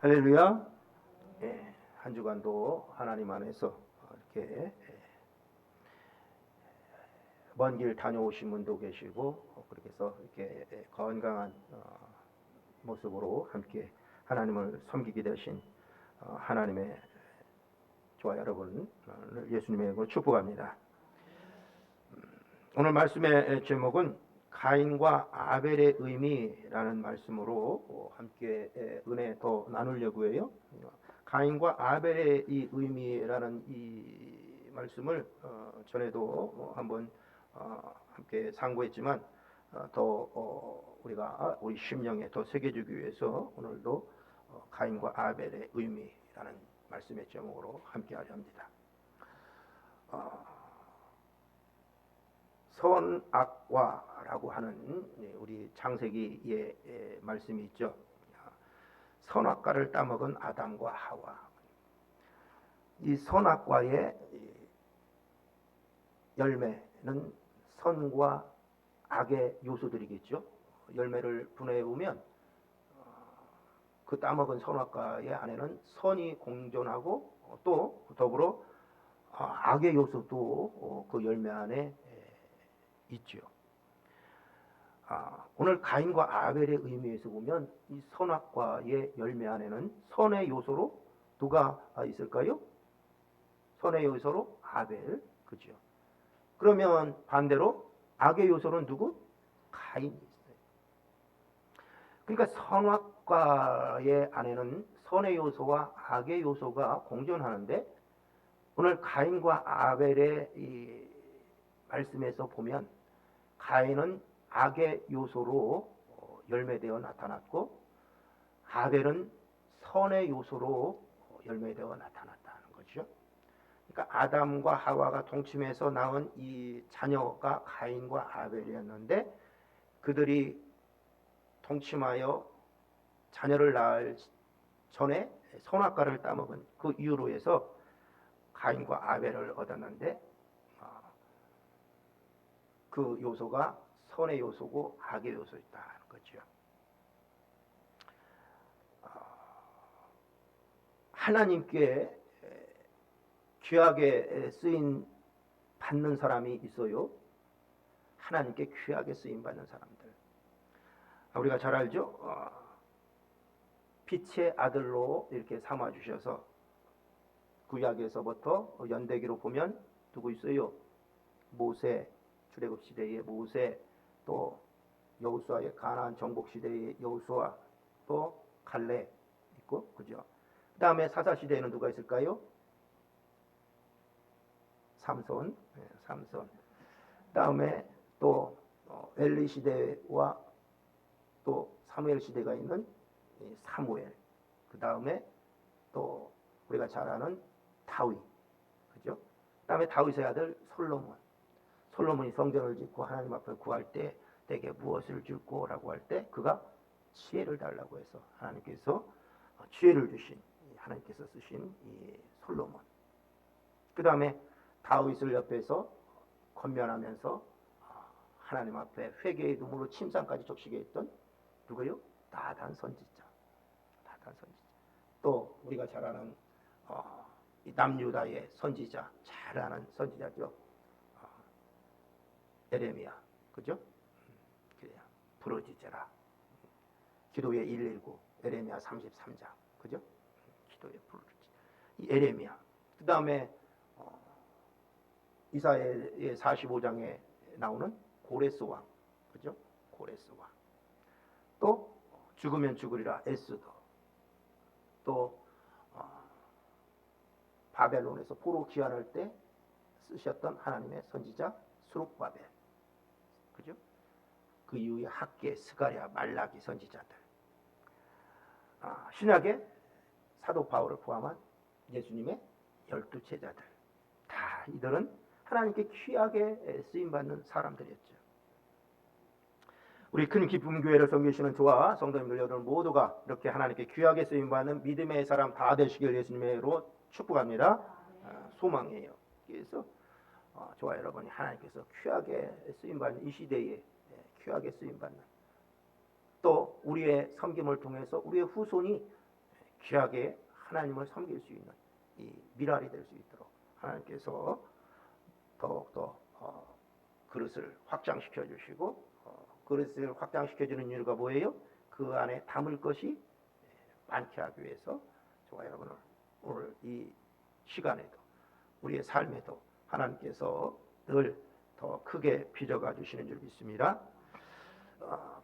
할렐루야. 한 주간도 하나님 안에서 이렇게 먼 길 다녀오신 분도 계시고 그렇게 해서 이렇게 건강한 모습으로 함께 하나님을 섬기게 되신 하나님의 저와 여러분 예수님의 이름으로 축복합니다. 오늘 말씀의 제목은 가인과 아벨의 의미라는 말씀으로 함께 은혜 더 나누려고 해요. 가인과 아벨의 이 의미라는 이 말씀을 전에도 한번 함께 상고했지만 더 우리가 우리 심령에 더 새겨주기 위해서 오늘도 가인과 아벨의 의미라는 말씀의 제목으로 함께 하려 합니다. 선악과라고 하는 우리 창세기의 말씀이 있죠. 선악과를 따먹은 아담과 하와. 이 선악과의 열매는 선과 악의 요소들이겠죠. 열매를 분해해 보면 그 따먹은 선악과의 안에는 선이 공존하고 또 더불어 악의 요소도 그 열매 안에 있죠. 오늘 가인과 아벨의 의미에서 보면 이 선악과의 열매 안에는 선의 요소로 누가 있을까요? 선의 요소로 아벨, 그죠? 그러면 반대로 악의 요소는 누구? 가인이 있어요. 그러니까 선악과의 안에는 선의 요소와 악의 요소가 공존하는데 오늘 가인과 아벨의 이 말씀에서 보면 가인은 악의 요소로 열매되어 나타났고 아벨은 선의 요소로 열매되어 나타났다는 거죠. 그러니까 아담과 하와가 동침해서 낳은 이 자녀가 가인과 아벨이었는데 그들이 동침하여 자녀를 낳을 전에 선악과를 따먹은 그 이유로 해서 가인과 아벨을 얻었는데 그 요소가 선의 요소고 악의 요소였다는 거죠. 하나님께 귀하게 쓰임 받는 사람이 있어요. 하나님께 귀하게 쓰임 받는 사람들. 우리가 잘 알죠? 빛의 아들로 이렇게 삼아 주셔서 구약에서부터 연대기로 보면 누구 있어요? 모세, 출애굽 시대의 모세, 또 여호수아의 가나안 정복 시대의 여호수아, 또 갈렙 있고, 그죠? 그 다음에 사사 시대에는 누가 있을까요? 삼손. 그 다음에 또 엘리 시대와 또 사무엘 시대가 있는 사무엘. 그 다음에 또 우리가 잘 아는 다윗, 그죠? 그 다음에 다윗의 아들 솔로몬. 솔로몬이 성전을 짓고 하나님 앞에 구할 때 내게 무엇을 줄꼬 라고 할 때 그가 지혜를 달라고 해서 하나님께서 지혜를 주신 하나님께서 쓰신 이 솔로몬. 그 다음에 다윗을 옆에서 권면하면서 하나님 앞에 회개의 눈으로 침상까지 적시게 했던 누구요? 나단 선지자. 나단 선지자. 또 우리가 잘 아는 이 남유다의 선지자, 잘 아는 선지자죠. 에레미야, 그죠? 그래야 부르짖어라. 기도의 119, 에레미야 33장, 그죠? 기도의 부르짖. 이 에레미야. 그 다음에 이사야의 45장에 나오는 고레스 왕, 그죠? 고레스 왕. 또 죽으면 죽으리라 에스더. 또 바벨론에서 포로 귀환할 때 쓰셨던 하나님의 선지자 수룹바벨. 그죠? 그 이후에 학계, 스가랴, 말라기 선지자들. 신약의 사도 바울을 포함한 예수님의 12제자들. 다 이들은 하나님께 귀하게 쓰임받는 사람들이었죠. 우리 큰 기쁨 교회를 섬기시는 저와 성도님들 여러분 모두가 이렇게 하나님께 귀하게 쓰임받는 믿음의 사람 다 되시길 예수님으로 축복합니다. 소망이에요. 그래서 저와 여러분이 하나님께서 귀하게 쓰임받는 이 시대에 귀하게 쓰임받는 또 우리의 섬김을 통해서 우리의 후손이 귀하게 하나님을 섬길 수 있는 이 미랄이 될 수 있도록 하나님께서 더욱더 그릇을 확장시켜 주시고, 그릇을 확장시켜 주는 이유가 뭐예요? 그 안에 담을 것이 많게 하기 위해서. 저와 여러분을 오늘 이 시간에도 우리의 삶에도 하나님께서 늘 더 크게 빚어가 주시는 줄 믿습니다.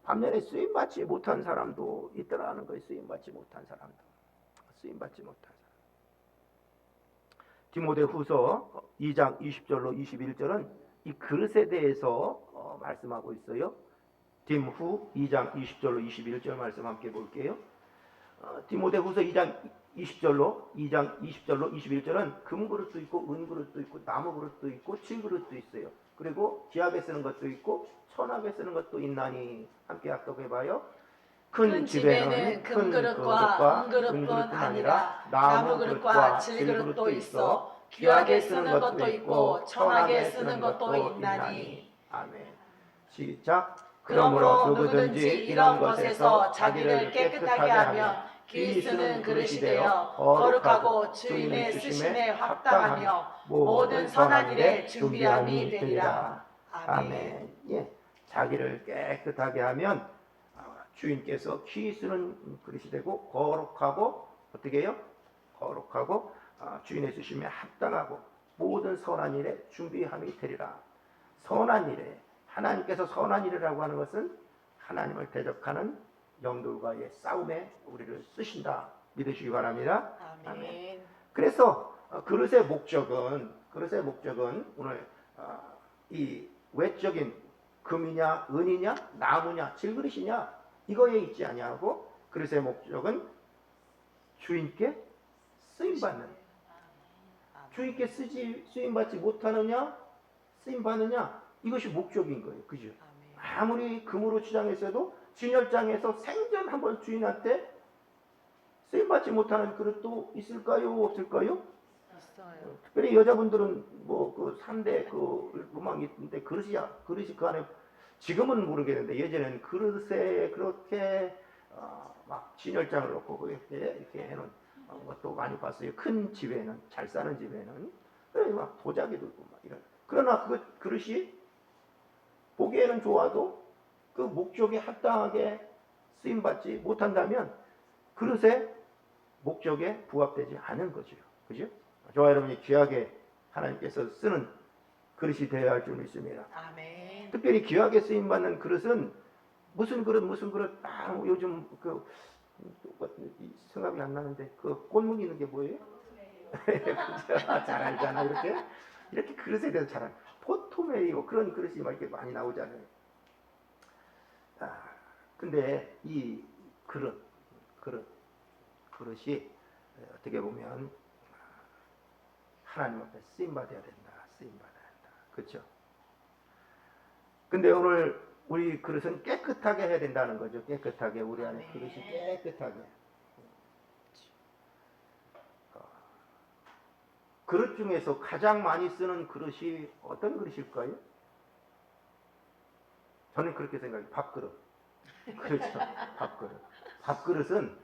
반면에 쓰임받지 못한 사람도 있더라는 거예요. 쓰임받지 못한 사람. 디모데후서 2장 20절로 21절은 이 그릇에 대해서 말씀하고 있어요. 디모후 2장 20절로 21절 말씀 함께 볼게요. 디모데후서 2장 20절로 21절은 금그릇도 있고 은그릇도 있고 나무그릇도 있고 질그릇도 있어요. 그리고 귀하게 쓰는 것도 있고 천하게 쓰는 것도 있나니 함께 합독해봐요. 큰 집에는 금그릇과 은그릇뿐 아니라 나무그릇과 질그릇도 있어 귀하게 쓰는 것도 있고 천하게 쓰는 것도 있나니. 아멘. 시작. 그러므로 누구든지 이런 것에서 자기를 깨끗하게 하면 귀히 쓰는 그릇이 되어 거룩하고 주인의 쓰심에 합당하며 모든 선한 일에 준비함이 되리라. 아멘. 예, 자기를 깨끗하게 하면 주인께서 귀히 쓰는 그릇이 되고 거룩하고 어떻게 해요? 거룩하고 주인의 쓰심에 합당하고 모든 선한 일에 준비함이 되리라. 선한 일에, 하나님께서 선한 일이라고 하는 것은 하나님을 대적하는 영들과의 싸움에 우리를 쓰신다. 믿으시기 바랍니다. 아멘. 그래서 그릇의 목적은 오늘 이 외적인 금이냐 은이냐 나무냐 질그릇이냐 이거에 있지 아니하고, 그릇의 목적은 주인께 쓰임받는, 주인께 쓰임받지 못하느냐 쓰임받느냐, 이것이 목적인 거예요. 그죠? 아무리 금으로 치장했어도 진열장에서 생전 한번 주인한테 쓰임받지 못하는 그릇도 있을까요? 없을까요? 있어요. 특별히 여자분들은 뭐 그 3대 그 음악이 있는데 그릇이 그 안에, 지금은 모르겠는데 예전에는 그릇에 그렇게 막 진열장을 놓고 이렇게 해놓은 것도 많이 봤어요. 큰 집에는, 잘 사는 집에는. 그래 막 도자기도 있고 막 이런. 그러나 그 그릇이 보기에는 좋아도 그 목적에 합당하게 쓰임받지 못한다면 그릇의 목적에 부합되지 않은 거죠. 그죠? 저와 여러분이 귀하게 하나님께서 쓰는 그릇이 되어야 할 줄 믿습니다. 아멘. 특별히 귀하게 쓰임받는 그릇은 무슨 그릇 요즘 그 생각이 안 나는데 그 꽃무늬 있는 게 뭐예요? 잘 알잖아. 이렇게 그릇에 대해서 잘 알아. 포토메이오 그런 그릇이 막 이렇게 많이 나오잖아요. 근데 이 그릇이 어떻게 보면 하나님 앞에 쓰임받아야 된다. 그렇죠? 근데 오늘 우리 그릇은 깨끗하게 해야 된다는 거죠. 깨끗하게, 우리 안에 그릇이 깨끗하게. 그릇 중에서 가장 많이 쓰는 그릇이 어떤 그릇일까요? 저는 그렇게 생각해요. 밥그릇. 그렇죠. 밥그릇. 밥그릇은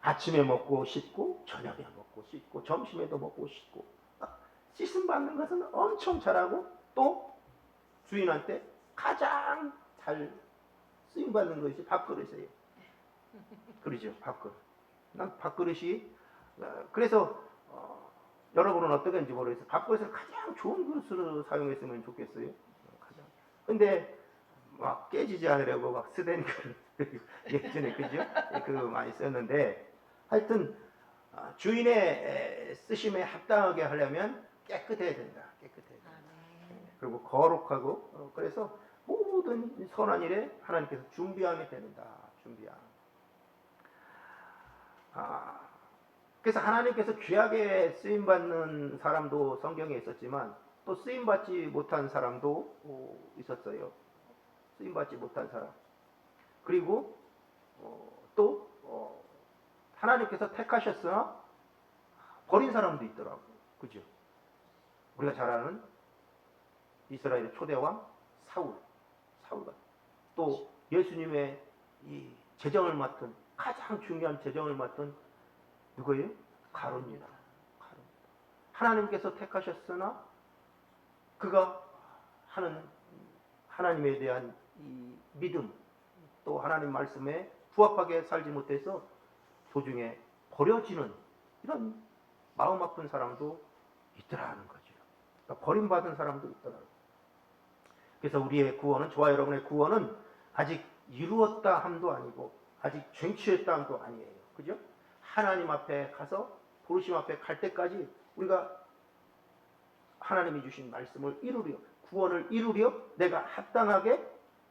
아침에 먹고 씻고, 저녁에 먹고 씻고, 점심에도 먹고 씻고, 씻음 받는 것은 엄청 잘하고, 또 주인한테 가장 잘 쓰임 받는 것이 밥그릇이에요. 그러죠. 밥그릇. 난 밥그릇이, 그래서 여러분은 어떻게인지 모르겠어요. 밥그릇을 가장 좋은 그릇으로 사용했으면 좋겠어요. 근데 막 깨지지 않으려고 막 스텐 그릇 예전에 그죠? 그거 많이 썼는데, 하여튼 주인의 쓰심에 합당하게 하려면 깨끗해야 된다. 그리고 거룩하고, 그래서 모든 선한 일에 하나님께서 준비하게 되는다. 그래서 하나님께서 귀하게 쓰임받는 사람도 성경에 있었지만 또 쓰임받지 못한 사람도 있었어요. 쓰임받지 못한 사람. 그리고 또 하나님께서 택하셨으나 버린 사람도 있더라고요. 그죠? 우리가 잘 아는 이스라엘의 초대왕 사울과 또 예수님의 이 재정을 맡은, 가장 중요한 재정을 맡은 누구예요? 가룟입니다. 가룟. 하나님께서 택하셨으나 그가 하는 하나님에 대한 이 믿음, 또 하나님 말씀에 부합하게 살지 못해서 도중에 버려지는 이런 마음 아픈 사람도 있더라는 거죠. 그러니까 버림받은 사람도 있더라고요. 그래서 우리의 구원은, 저와 여러분의 구원은 아직 이루었다 함도 아니고 아직 쟁취했다 함도 아니에요. 그죠? 하나님 앞에 가서 부르심 앞에 갈 때까지 우리가 하나님이 주신 말씀을 이루려, 구원을 이루려 내가 합당하게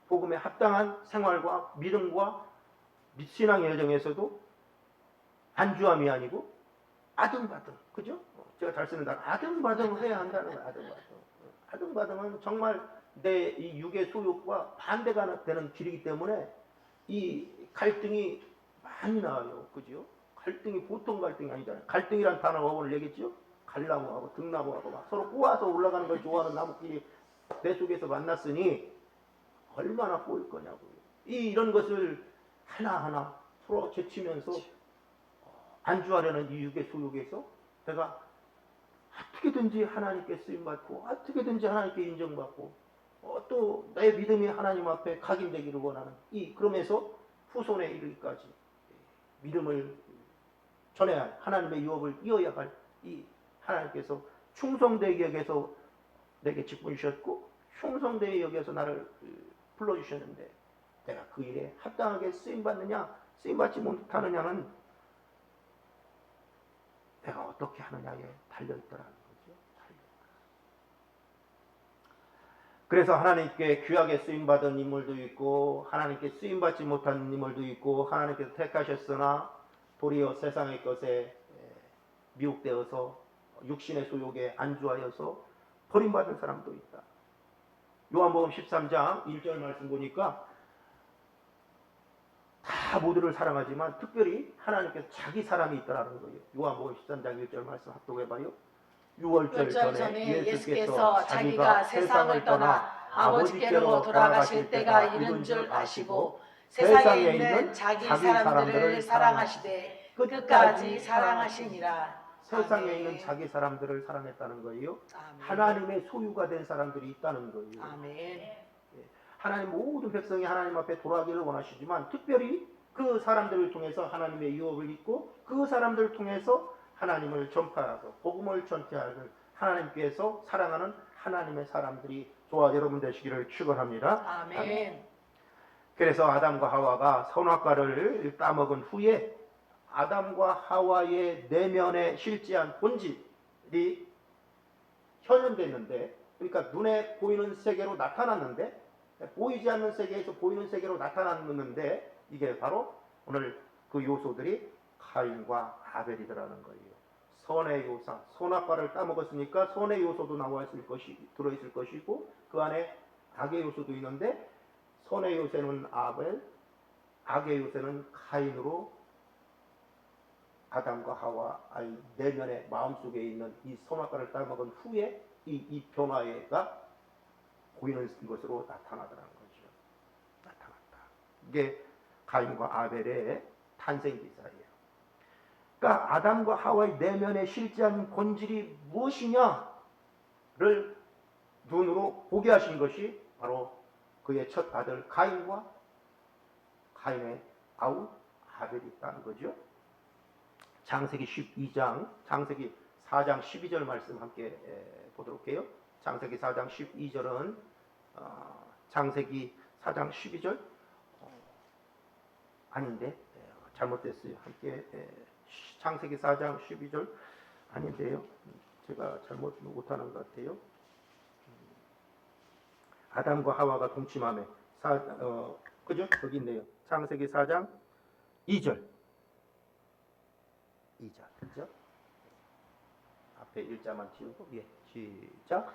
복음에 합당한 생활과 믿음과 신앙의 여정에서도 안주함이 아니고 아등바등, 그죠? 제가 잘 쓰는 단어 아등바등을 해야 한다는 거예요. 아등바등. 아등바등은 정말 내 이 육의 소욕과 반대가 되는 길이기 때문에 이 갈등이 많이 나와요. 그죠? 갈등이 보통 갈등이 아니잖아요. 갈등이란 단어가 오늘 얘기했죠? 갈나무하고 등나무하고 막 서로 꼬아서 올라가는 걸 좋아하는 나무끼리 내 속에서 만났으니 얼마나 꼬일 거냐고요. 이런 것을 하나하나 서로 제치면서 안주하려는 이 육의 소욕에서 내가 어떻게든지 하나님께 쓰임받고 어떻게든지 하나님께 인정받고 또 내 믿음이 하나님 앞에 각인되기를 원하는 그러면서 후손에 이르기까지 믿음을 전해야 할, 하나님의 유업을 이어야 할 이 하나님께서 충성되게 여겨서 내게 직분 주셨고 충성되게 여겨서 나를 불러주셨는데 내가 그 일에 합당하게 쓰임받느냐 쓰임받지 못하느냐는 내가 어떻게 하느냐에 달려있더라는 거죠. 그래서 하나님께 귀하게 쓰임받은 인물도 있고 하나님께 쓰임받지 못한 인물도 있고 하나님께서 택하셨으나 도리어 세상의 것에 미혹되어서 육신의 소욕에 안주하여서 버림받은 사람도 있다. 요한복음 13장 1절 말씀 보니까 다 모두를 사랑하지만 특별히 하나님께서 자기 사람이 있다라는 거예요. 요한복음 13장 1절 말씀 합독해봐요. 6월절 전에 예수께서 자기가 세상을 떠나 아버지께로 돌아가실 때가 이른 줄 아시고 세상에 있는 자기 사람들을 사랑하시되 끝까지 사랑하시니라. 세상에 아멘. 있는 자기 사람들을 사랑했다는 거예요. 아멘. 하나님의 소유가 된 사람들이 있다는 거예요. 아멘. 하나님 모든 백성이 하나님 앞에 돌아가기를 원하시지만 특별히 그 사람들을 통해서 하나님의 유업을 입고 그 사람들을 통해서 하나님을 전파하고 복음을 전케하는 하나님께서 사랑하는 하나님의 사람들이 저와 여러분 되시기를 축원합니다. 아멘. 그래서 아담과 하와가 선악과를 따먹은 후에 아담과 하와의 내면에 실제한 본질이 현현됐는데, 그러니까 눈에 보이는 세계로 나타났는데, 보이지 않는 세계에서 보이는 세계로 나타났는데, 이게 바로 오늘 그 요소들이 가인과 아벨이더라는 거예요. 선의 요사, 선악과를 따먹었으니까 선의 요소도 들어있을 것이고 그 안에 악의 요소도 있는데 선의 요새는 아벨, 악의 요새는 가인으로 아담과 하와의 내면의 마음속에 있는 이 선악과를 따먹은 후에 이 변화가 보이는 것으로 나타나더라는 거죠. 나타났다. 이게 가인과 아벨의 탄생 기사예요. 그러니까 아담과 하와의 내면에 실제한 본질이 무엇이냐를 눈으로 보게 하신 것이 바로 그의 첫 아들 가인과 가인의 아우 아벨이 있다는 거죠. 창세기 12장, 창세기 4장 12절 말씀 함께 보도록 해요. 창세기 4장 12절은 창세기 4장 12절 아닌데 잘못됐어요. 함께 창세기 4장 12절 아닌데요. 제가 잘못 못하는 것 같아요. 아담과 하와가 동침함에 그죠? 여기 있네요. 창세기 4장 2절. 2절. 그죠? 앞에 1자만 지우고 시작.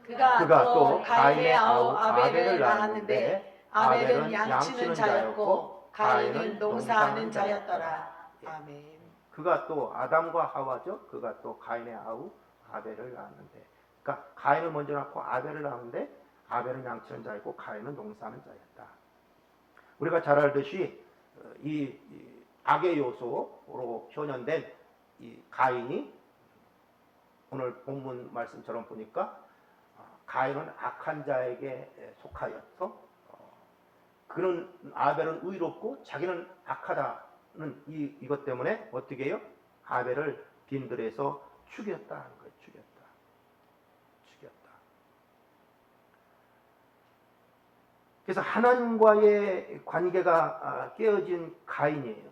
그가 또 가인의 아우 아벨을 낳았는데 아벨은 양치는 자였고 가인은 농사하는 자였더라. 아멘. 그가 또 아담과 하와죠. 그가 또 가인의 아우 아벨을 낳았는데, 그러니까 가인을 먼저 낳고 아벨을 낳았는데 아벨은 양치는 자였고 가인은 농사하는 자였다. 우리가 잘 알듯이 이 악의 요소로 현현된 이 가인이 오늘 본문 말씀처럼 보니까 가인은 악한 자에게 속하여서 그는 아벨은 의롭고 자기는 악하다는 이것 때문에 어떻게 해요? 아벨을 빈들에서 죽였다는 거예요. 죽였다. 그래서 하나님과의 관계가 깨어진 가인이에요.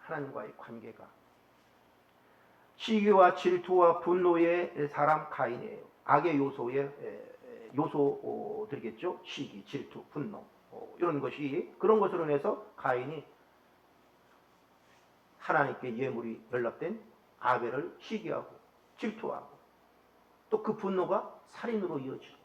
하나님과의 관계가. 시기와 질투와 분노의 사람 가인이에요. 악의 요소들이겠죠. 시기, 질투, 분노 이런 것이 그런 것으로 인해서 가인이 하나님께 예물이 연락된 아벨을 시기하고 질투하고 또 그 분노가 살인으로 이어지고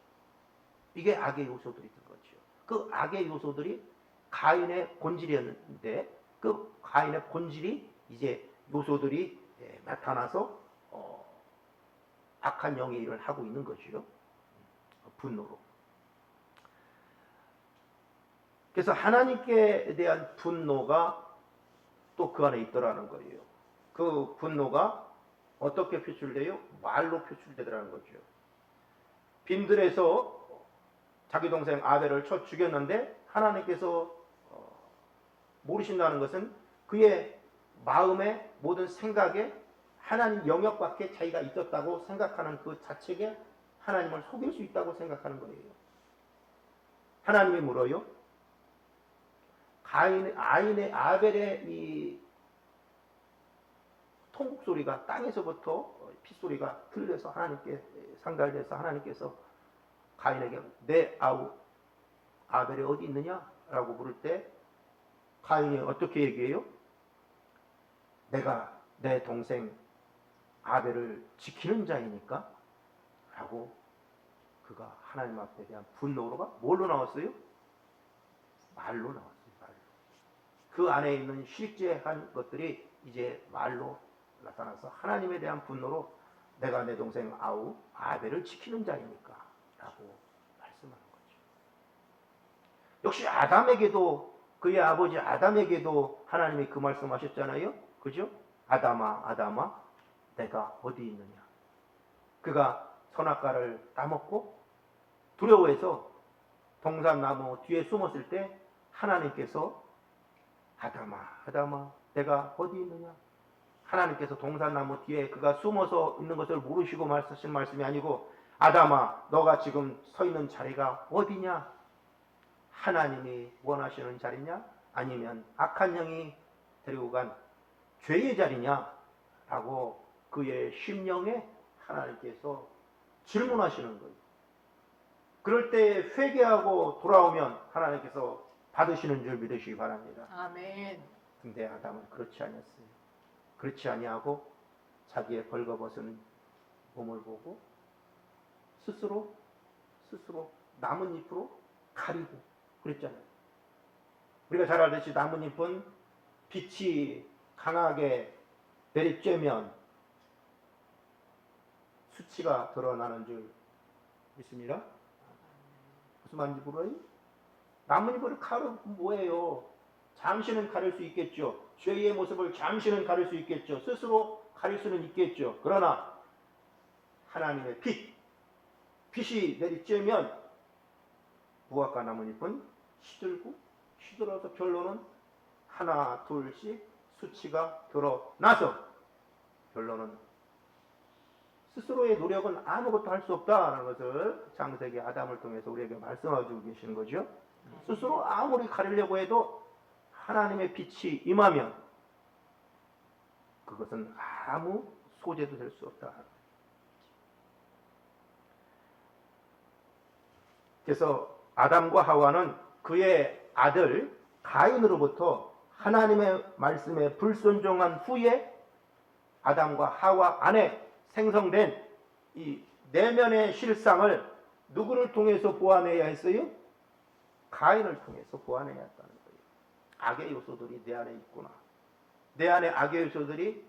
이게 악의 요소들이 된 거죠. 그 악의 요소들이 가인의 본질이었는데 그 가인의 본질이 이제 요소들이 나타나서 악한 영의 일을 하고 있는 거죠. 분노로. 그래서 하나님께 대한 분노가 또 그 안에 있더라는 거예요. 그 분노가 어떻게 표출돼요? 말로 표출되더라는 거죠. 빈들에서 자기 동생 아벨을 쳐 죽였는데 하나님께서 모르신다는 것은 그의 마음의 모든 생각에 하나님 영역 밖에 자기가 있었다고 생각하는 그 자체에 하나님을 속일 수 있다고 생각하는 거예요. 하나님이 물어요. 아벨의 이 통곡 소리가 땅에서부터 핏소리가 들려서 하나님께 상달돼서 하나님께서 가인에게 내 아우 아벨이 어디 있느냐라고 물을 때 가인이 어떻게 얘기해요? 내가 내 동생 아벨을 지키는 자이니까 라고 그가 하나님 앞에 대한 분노가 뭘로 나왔어요? 말로 나왔어요. 말로. 그 안에 있는 실제한 것들이 이제 말로 나타나서 하나님에 대한 분노로 내가 내 동생 아벨을 지키는 자이니까 라고 말씀하는 거죠. 역시 아담에게도 그의 아버지 아담에게도 하나님이 그 말씀하셨잖아요. 그죠? 아담아 내가 어디 있느냐. 그가 선악과를 따먹고 두려워해서 동산나무 뒤에 숨었을 때 하나님께서 아담아 내가 어디 있느냐. 하나님께서 동산나무 뒤에 그가 숨어서 있는 것을 모르시고 하신 말씀이 아니고 아담아 너가 지금 서 있는 자리가 어디냐. 하나님이 원하시는 자리냐 아니면 악한 영이 데리고 간 죄의 자리냐 라고 그의 심령에 하나님께서 질문하시는 거예요. 그럴 때 회개하고 돌아오면 하나님께서 받으시는 줄 믿으시기 바랍니다. 아멘. 근데 아담은 그렇지 않았어요. 그렇지 아니하고 자기의 벌거벗은 몸을 보고 스스로 나뭇잎으로 가리고 그랬잖아요. 우리가 잘 알듯이 나뭇잎은 빛이 강하게 내리쬐면 수치가 드러나는 줄 믿습니다. 무슨 말인지 물어요? 나뭇잎을 가르면 뭐예요? 잠시는 가릴 수 있겠죠. 죄의 모습을 잠시는 가릴 수 있겠죠. 스스로 가릴 수는 있겠죠. 그러나 하나님의 빛이 내리쬐면 무화과 나뭇잎은 시들어서 결론은 하나 둘씩 수치가 드러나서 결론은 스스로의 노력은 아무것도 할 수 없다는 것을 창세기 아담을 통해서 우리에게 말씀하고 계시는 거죠. 스스로 아무리 가리려고 해도 하나님의 빛이 임하면 그것은 아무 소재도 될 수 없다. 그래서 아담과 하와는 그의 아들 가인으로부터 하나님의 말씀에 불순종한 후에 아담과 하와 안에 생성된 이 내면의 실상을 누구를 통해서 보완해야 했어요? 가인을 통해서 보완해야 했다는 거예요. 악의 요소들이 내 안에 있구나. 내 안에 악의 요소들이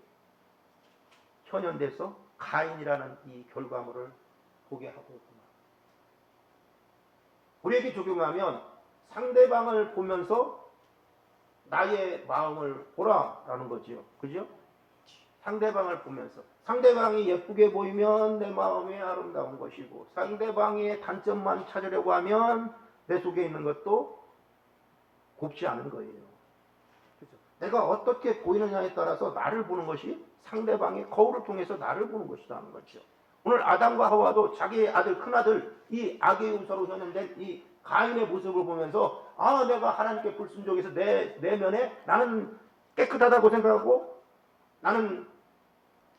현현돼서 가인이라는 이 결과물을 보게 하고 있구나. 우리에게 적용하면 상대방을 보면서 나의 마음을 보라라는 거죠. 그죠? 상대방을 보면서 상대방이 예쁘게 보이면 내 마음이 아름다운 것이고 상대방의 단점만 찾으려고 하면 내 속에 있는 것도 곱지 않은 거예요. 그렇죠? 내가 어떻게 보이느냐에 따라서 나를 보는 것이 상대방의 거울을 통해서 나를 보는 것이라는 거죠. 오늘 아담과 하와도 자기의 아들, 큰아들, 이 악의 요소로 현현된 이 가인의 모습을 보면서 아, 내가 하나님께 불순종해서 내 내면에 나는 깨끗하다고 생각하고 나는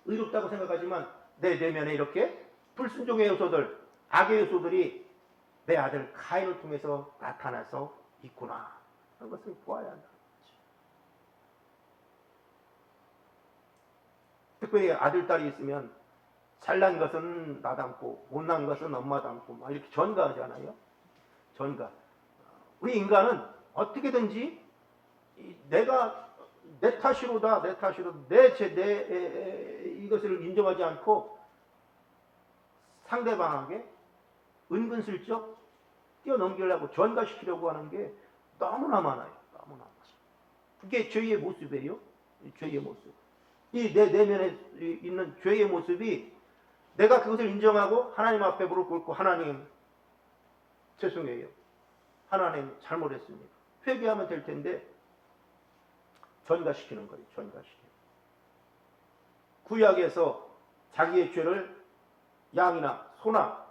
의롭다고 생각하지만 내 내면에 이렇게 불순종의 요소들, 악의 요소들이 내 아들 가인을 통해서 나타나서 있구나 하는 것을 보아야 한다. 특별히 아들, 딸이 있으면 잘난 것은 나 닮고 못난 것은 엄마 닮고 막 이렇게 전가하잖아요. 전가. 우리 인간은 어떻게든지 내가 내 탓이로다, 내 탓이로 이것을 인정하지 않고 상대방에게 은근슬쩍 뛰어넘기려고 전가시키려고 하는 게 너무나 많아요. 너무나 많아요. 그게 죄의 모습이에요. 죄의 모습. 이 내 내면에 있는 죄의 모습이 내가 그것을 인정하고 하나님 앞에 무릎 꿇고 하나님 죄송해요. 하나님 잘못했습니다. 회개하면 될 텐데 전가시키는 거예요. 전가시키는. 구약에서 자기의 죄를 양이나 소나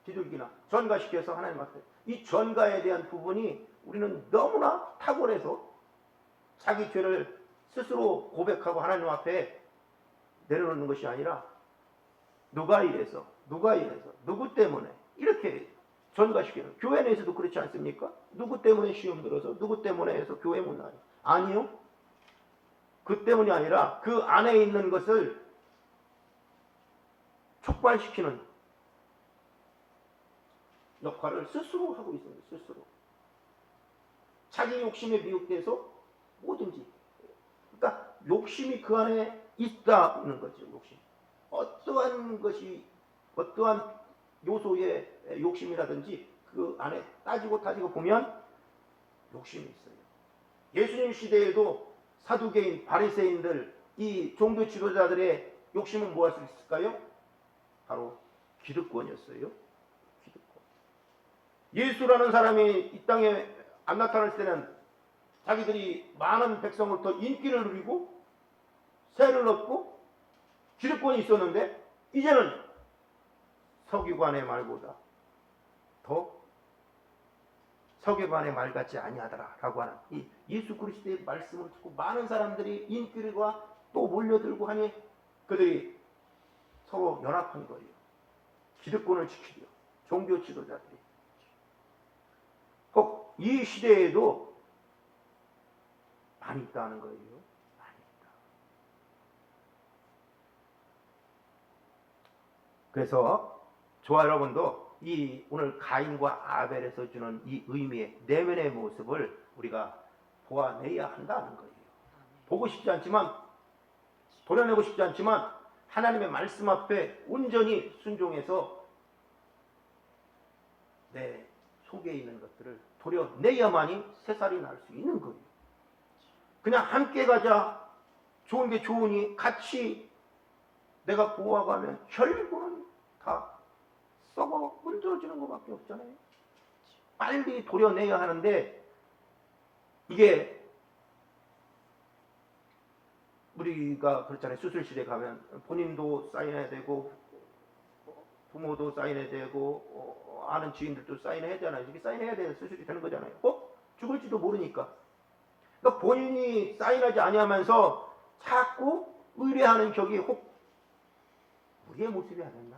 비둘기나 전가시켜서 하나님 앞에 이 전가에 대한 부분이 우리는 너무나 탁월해서 자기 죄를 스스로 고백하고 하나님 앞에 내려놓는 것이 아니라 누가 이래서 누구 때문에 이렇게 전가시키는 교회 내에서도 그렇지 않습니까? 누구 때문에 시험 들어서 누구 때문에 해서 교회 못 나요? 아니요. 그 때문이 아니라 그 안에 있는 것을 촉발시키는 역할을 스스로 하고 있습니다. 스스로. 자기 욕심에 미혹돼서 뭐든지. 그러니까 욕심이 그 안에 있다는 거죠. 욕심. 어떠한 것이 어떠한 요소의 욕심이라든지 그 안에 따지고 보면 욕심이 있어요. 예수님 시대에도 사두개인, 바리새인들, 이 종교 지도자들의 욕심은 뭐 할 수 있을까요? 바로 기득권이었어요. 기득권. 예수라는 사람이 이 땅에 안 나타날 때는 자기들이 많은 백성으로부터 인기를 누리고 세를 얻고 기득권이 있었는데 이제는 서기관의 말보다 더 서기관의 말 같지 아니하더라 라고 하는 이 예수 그리스도의 말씀을 듣고 많은 사람들이 인기가 또 몰려들고 하니 그들이 서로 연합한 거예요. 기득권을 지키려 종교 지도자들이. 혹 이 시대에도 많이 있다는 거예요. 많이 있다. 그래서 저와 여러분도 이 오늘 가인과 아벨에서 주는 이 의미의 내면의 모습을 우리가 보아내야 한다는 거예요. 보고 싶지 않지만 도려내고 싶지 않지만 하나님의 말씀 앞에 온전히 순종해서 내 속에 있는 것들을 도려내야만이 새살이 날 수 있는 거예요. 그냥 함께 가자, 좋은 게 좋으니 같이 내가 보아가면 결국은 다 썩어 문드러지는 것밖에 없잖아요. 빨리 도려내야 하는데 이게 우리가 그렇잖아요. 수술실에 가면 본인도 사인해야 되고 부모도 사인해야 되고 아는 지인들도 사인해야 되잖아요. 이게 사인해야 돼야 수술이 되는 거잖아요. 죽을지도 모르니까. 그러니까 본인이 사인하지 아니하면서 자꾸 의뢰하는 격이 혹 우리의 모습이 아니었나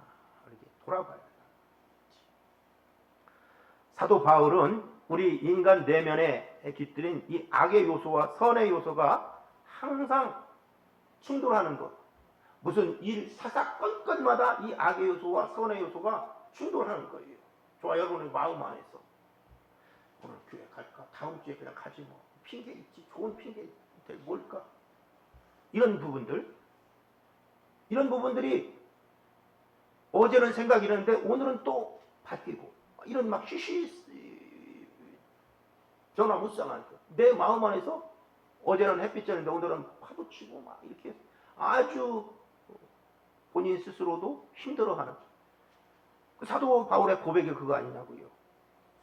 이렇게 돌아봐야 된다. 사도 바울은 우리 인간 내면에 깃들인 이 악의 요소와 선의 요소가 항상 충돌하는 것. 무슨 일 사사건건마다 이 악의 요소와 선의 요소가 충돌하는 거예요. 저와 여러분의 마음 안에서 오늘 교회 갈까? 다음 주에 그냥 가지 뭐. 핑계 있지. 좋은 핑계 뭘까? 이런 부분들이 어제는 생각이 이랬는데 오늘은 또 바뀌고 이런 막 전화 못 상한 거. 내 마음 안에서 어제는 햇빛 쬐는데 오늘은 파도 치고 막 이렇게 아주 본인 스스로도 힘들어하는 그 사도 바울의 고백이 그거 아니냐고요.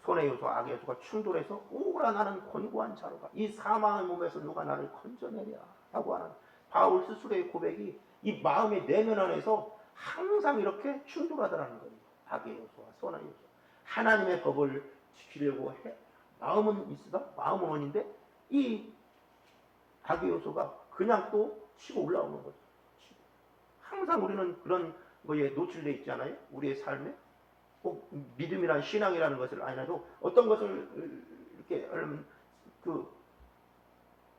손의 요소, 악의 요소가 충돌해서 오라 나는 곤고한 자로가 이 사망의 몸에서 누가 나를 건져내랴 라고 하는 바울 스스로의 고백이 이 마음의 내면 안에서 항상 이렇게 충돌하더라는 거예요. 악의 요소와 선의 요소. 하나님의 법을 지키려고 해. 마음은 있으다. 마음은 원인데 이 악의 요소가 그냥 또 치고 올라오는 거죠. 항상 우리는 그런 거에 노출되어 있잖아요. 우리의 삶에. 꼭 믿음이란 신앙이라는 것을 아니라도 어떤 것을 이렇게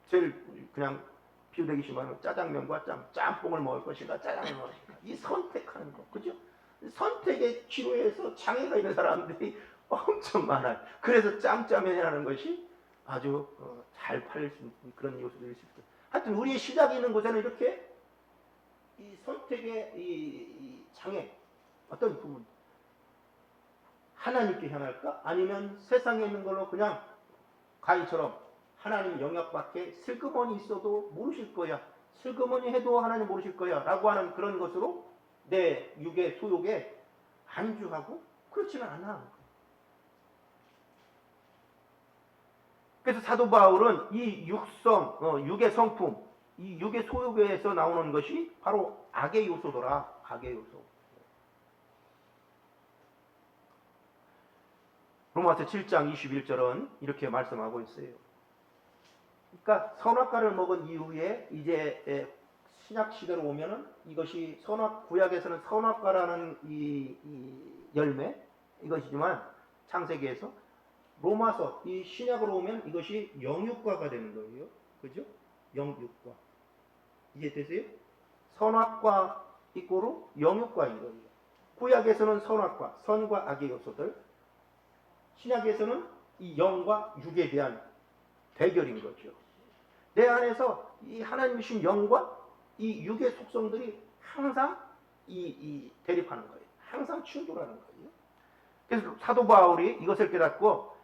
제일 그냥 비유되기 심하면 짜장면과 짬뽕을 먹을 것인가 짜장면을 먹을 것인가 이 선택하는 거 그죠? 선택의 기로에서 장애가 있는 사람들이 엄청 많아요. 그래서 짬짜면이라는 것이 아주 잘 팔릴 수 있는 그런 요소들이 있을 거예요. 하여튼 우리의 시작이 있는 곳에는 이렇게 이 선택의 이 장애 어떤 부분 하나님께 향할까? 아니면 세상에 있는 걸로 그냥 가인처럼 하나님 영역 밖에 슬그머니 있어도 모르실 거야. 슬그머니 해도 하나님 모르실 거야. 라고 하는 그런 것으로 내 육의 소욕에 안주하고 그렇지는 않아. 그래서 사도 바울은 이 육의 성품, 이 육의 소욕에서 나오는 것이 바로 악의 요소더라. 악의 요소. 로마서 7장 21절은 이렇게 말씀하고 있어요. 그러니까 선악과를 먹은 이후에 이제 신약 시대로 오면은 이것이 구약에서는 선악과라는 이 열매 이것이지만 창세기에서 로마서 이 신약으로 오면 이것이 영육과가 되는 거예요. 그죠? 영육과. 이해되세요? 선악과 이꼬로 영육과인 거예요. 구약에서는 선악과, 선과 악의 요소들, 신약에서는 이 영과 육에 대한 대결인 거죠. 내 안에서 이 하나님 주신 영과 이 육의 속성들이 항상 이 대립하는 거예요. 항상 충돌하는 거예요. 그래서 사도 바울이 이것을 깨닫고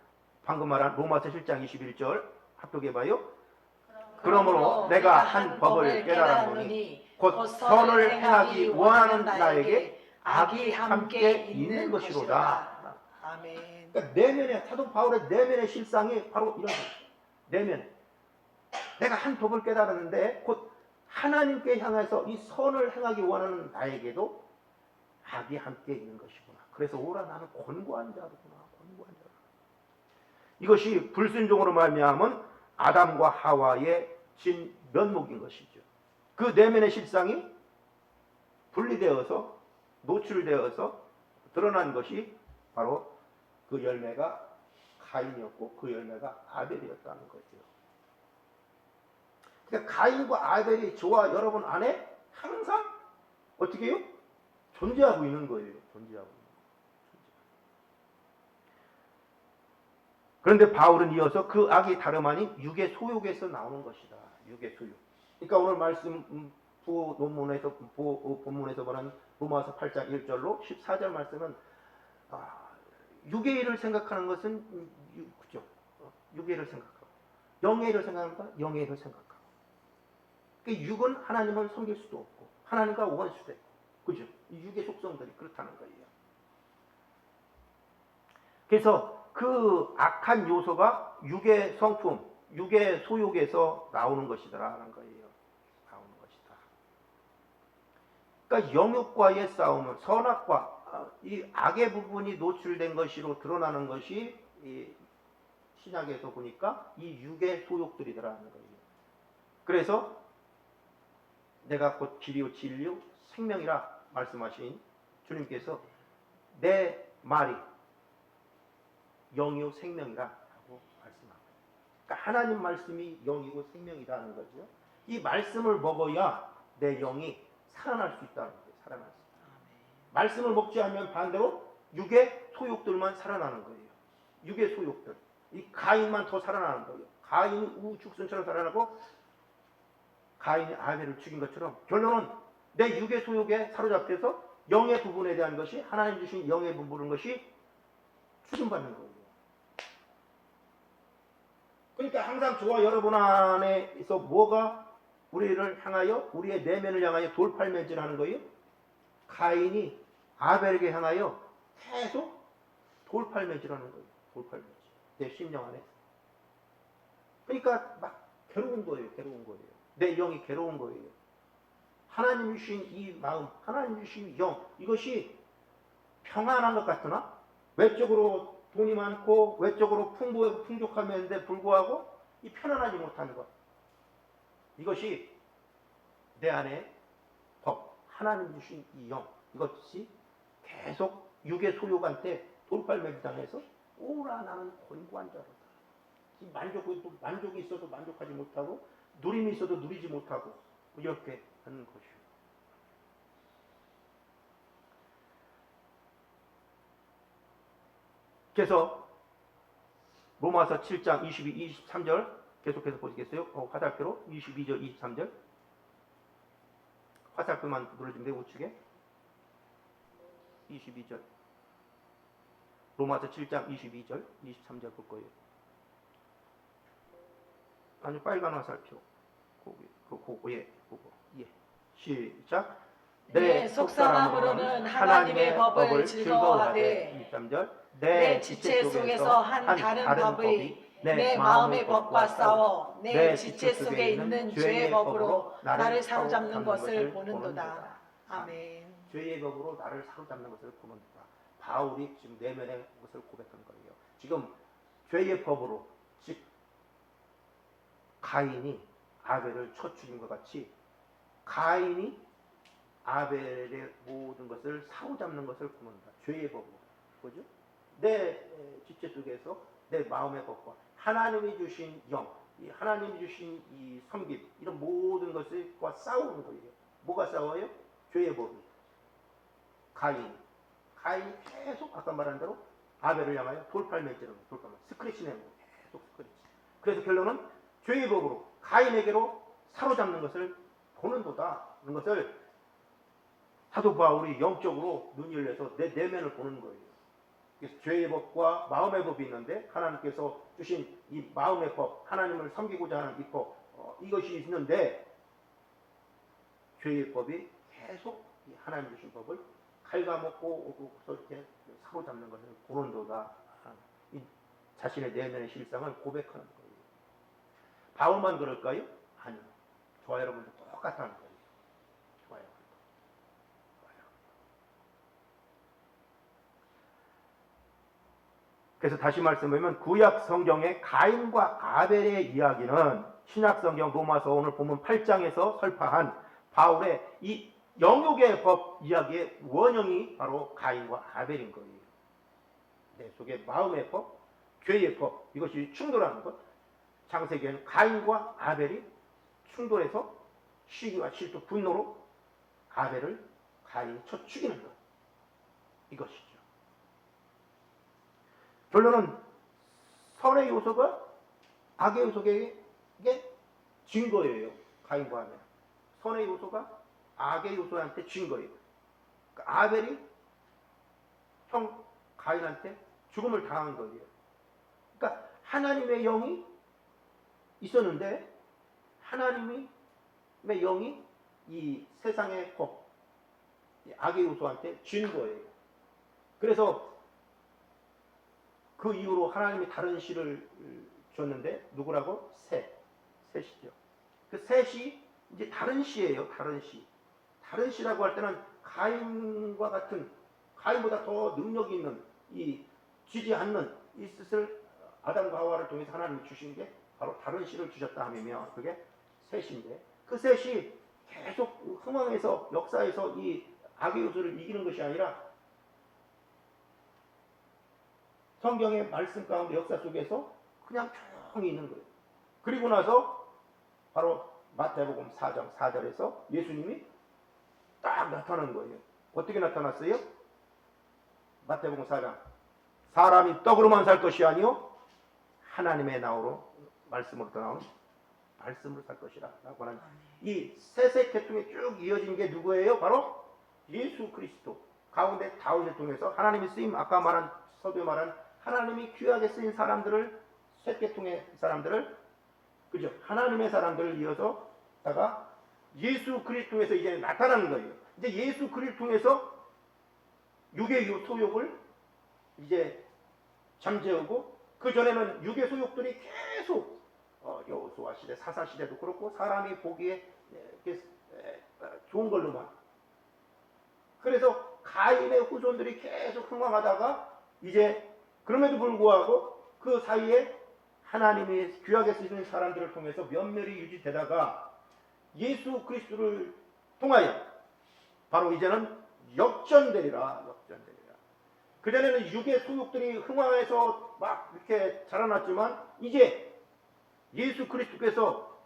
방금 말한 로마서 7장 21절 합독해봐요. 그러므로 내가 한 법을 깨달았노니 곧 선을 행하기 원하는 나에게 악이 함께 있는 것이로다. 아멘. 그러니까 내면에 사도 바울의 내면의 실상이 바로 이런 거죠. 내면. 내가 한 법을 깨달았는데 곧 하나님께 향해서 이 선을 행하기 원하는 나에게도 악이 함께 있는 것이구나. 그래서 오라 나는 곤고한 자로구나. 곤고한 자. 이것이 불순종으로 말미암은 아담과 하와의 진 면목인 것이죠. 그 내면의 실상이 분리되어서 노출되어서 드러난 것이 바로 그 열매가 가인이었고 그 열매가 아벨이었다는 거죠. 그러니까 가인과 아벨이 저와 여러분 안에 항상 어떻게 해요? 존재하고 있는 거예요. 존재하고 있는 거예요. 그런데 바울은 이어서 그 악이 다름 아닌 육의 소욕에서 나오는 것이다. 육의 소욕. 그러니까 오늘 말씀 본문에서 보는 로마서 8장 1절로 14절 말씀은 육의 일을 생각하는 것은 그죠? 육의 일을 생각하고 영의 일을 생각합니까? 영의 일을 생각하고. 그러니까 육은 하나님을 섬길 수도 없고 하나님과 원수되고 그죠? 육의 속성들이 그렇다는 거예요. 그래서 그 악한 요소가 육의 성품, 육의 소욕에서 나오는 것이다라는 거예요. 나오는 것이다. 그러니까 영육과의 싸움은 선악과 이 악의 부분이 노출된 것으로 드러나는 것이 이 신약에서 보니까 이 육의 소욕들이더라는 거예요. 그래서 내가 곧 길이요 진리요 생명이라 말씀하신 주님께서 내 말이 영이요 생명이라고 말씀합니다. 그러니까 하나님 말씀이 영이고 생명이라는 거죠. 이 말씀을 먹어야 내 영이 살아날 수 있다는 거예요. 살아날 수 있다. 말씀을 먹지 않으면 반대로 육의 소욕들만 살아나는 거예요. 육의 소욕들. 이 가인만 더 살아나는 거예요. 가인이 우죽순처럼 살아나고 가인이 아벨을 죽인 것처럼 결론은 내 육의 소욕에 사로잡혀서 영의 부분에 대한 것이 하나님 주신 영의 부분인 것이 추진받는 거예요. 그러니까 항상 저와 여러분 안에서 뭐가 우리를 향하여, 우리의 내면을 향하여 돌팔매질하는 거예요? 가인이 아벨에게 향하여 계속 돌팔매질하는 거예요. 돌팔매질. 내 심령 안에. 그러니까 막 괴로운 거예요. 괴로운 거예요. 내 영이 괴로운 거예요. 하나님 주신 이 마음, 하나님 주신 영, 이것이 평안한 것 같으나 외적으로 돈이 많고 외적으로 풍족함인데 불구하고 이 편안하지 못하는 것. 이것이 내 안에 법, 하나님 주신 이 영, 이것이 계속 육의 소욕한테 돌팔매질당해서 오라 나는 곤고한 자로다. 만족이 있어도 만족하지 못하고 누림이 있어도 누리지 못하고 이렇게 하는 것이요. 그래서 로마서 7장 22, 23절 계속해서 보시겠어요? 화살표로 22절, 23절 화살표만 눌러주면 돼요. 우측에 22절 로마서 7장 22절, 23절 볼 거예요. 아니 빨간 화살표 그거 예. 시작. 내 속사람으로는 하나님의 법을 즐거워하되 23절 내 지체 속에서 한 다른 법이 내 마음의 법과 싸워 내 지체 속에 있는 죄의 법으로 나를 사로잡는 것을 보는도다. 아멘. 죄의 법으로 나를 사로잡는 것을 보는도다. 바울이 지금 내면의 것을 고백한 거예요. 지금 죄의 법으로, 즉 가인이 아벨을 쳐 죽인 것 같이 가인이 아벨의 모든 것을 사로잡는 것을 보는다. 죄의 법으로. 그죠? 내 지체 속에서 내 마음의 법과 하나님이 주신 영, 하나님이 주신 이 섬김, 이런 모든 것과 싸우는 거예요. 뭐가 싸워요? 죄의 법이. 가인이 계속 아까 말한 대로 아벨을 향하여 돌팔매질하는 스크래치 내는 거예요. 계속 스크래치. 그래서 결론은 죄의 법으로 가인에게로 사로잡는 것을 보는도다. 그런 것을 사도 바울이 영적으로 눈이 열려서 내 내면을 보는 거예요. 그래서 죄의 법과 마음의 법이 있는데 하나님께서 주신 이 마음의 법, 하나님을 섬기고자 하는 이 법, 이것이 있는데 죄의 법이 계속 이 하나님 주신 법을 갉아먹고 이렇게 사로잡는 것을 보는도다. 이 자신의 내면의 실상을 고백하는 거예요. 바울만 그럴까요? 아니요. 저와 여러분도 똑같다는 거예요. 그래서 다시 말씀드리면 구약 성경의 가인과 아벨의 이야기는 신약 성경 로마서 오늘 보면 8장에서 설파한 바울의 이 영육의 법 이야기의 원형이 바로 가인과 아벨인 거예요. 내 속에 마음의 법, 죄의 법, 이것이 충돌하는 것. 창세기에는 가인과 아벨이 충돌해서 시기와 질투, 분노로 아벨을 가인이 쳐 죽이는 것. 이것이죠. 결론은 선의 요소가 악의 요소에게 진 거예요. 가인과 아벨. 선의 요소가 악의 요소한테 진 거예요. 그러니까 아벨이 형 가인한테 죽음을 당한 거예요. 그러니까 하나님의 영이 있었는데 하나님의 영이 이 세상의 법, 악의 요소한테 진 거예요. 그래서 그 이후로 하나님이 다른 씨를 줬는데 누구라고? 셋이죠. 그 셋이 이제 다른 씨예요. 다른 씨. 다른 씨라고 할 때는 가인과 같은, 가인보다 더 능력이 있는 이 쥐지 않는 이 뜻을 아담과 하와를 통해서 하나님이 주신 게 바로 다른 씨를 주셨다 하며 그게 셋인데, 그 셋이 계속 흥왕에서 역사에서 이 악의 요소를 이기는 것이 아니라 성경의 말씀 가운데 역사 속에서 그냥 조용히 있는 거예요. 그리고 나서 바로 마태복음 4장 4절에서 예수님이 딱 나타나는 거예요. 어떻게 나타났어요? 마태복음 4장 사람이 떡으로만 살 것이 아니요 하나님의 나오로 말씀으로 나오는 말씀으로 살 것이라 라고 하는 이 셋의 계통이 쭉 이어진 게 누구예요? 바로 예수 그리스도. 가운데 다윗을 통해서 하나님이 쓰임, 아까 말한 서두에 말한 하나님이 귀하게 쓰인 사람들을 셋 계통의 사람들을, 그죠? 하나님의 사람들을 이어서다가 예수 그리스도에서 이제 나타나는 거예요. 이제 예수 그리스도 통해서 육의 소욕을 이제 잠재우고, 그 전에는 육의 소욕들이 계속 여호수아 시대, 사사 시대도 그렇고 사람이 보기에 좋은 걸로만, 그래서 가인의 후손들이 계속 흥왕하다가 이제 그럼에도 불구하고 그 사이에 하나님이 귀하게 쓰시는 사람들을 통해서 면멸이 유지되다가 예수 그리스도를 통하여 바로 이제는 역전되리라. 그전에는 육의 소욕들이 흥왕해서 막 이렇게 자라났지만 이제 예수 그리스도께서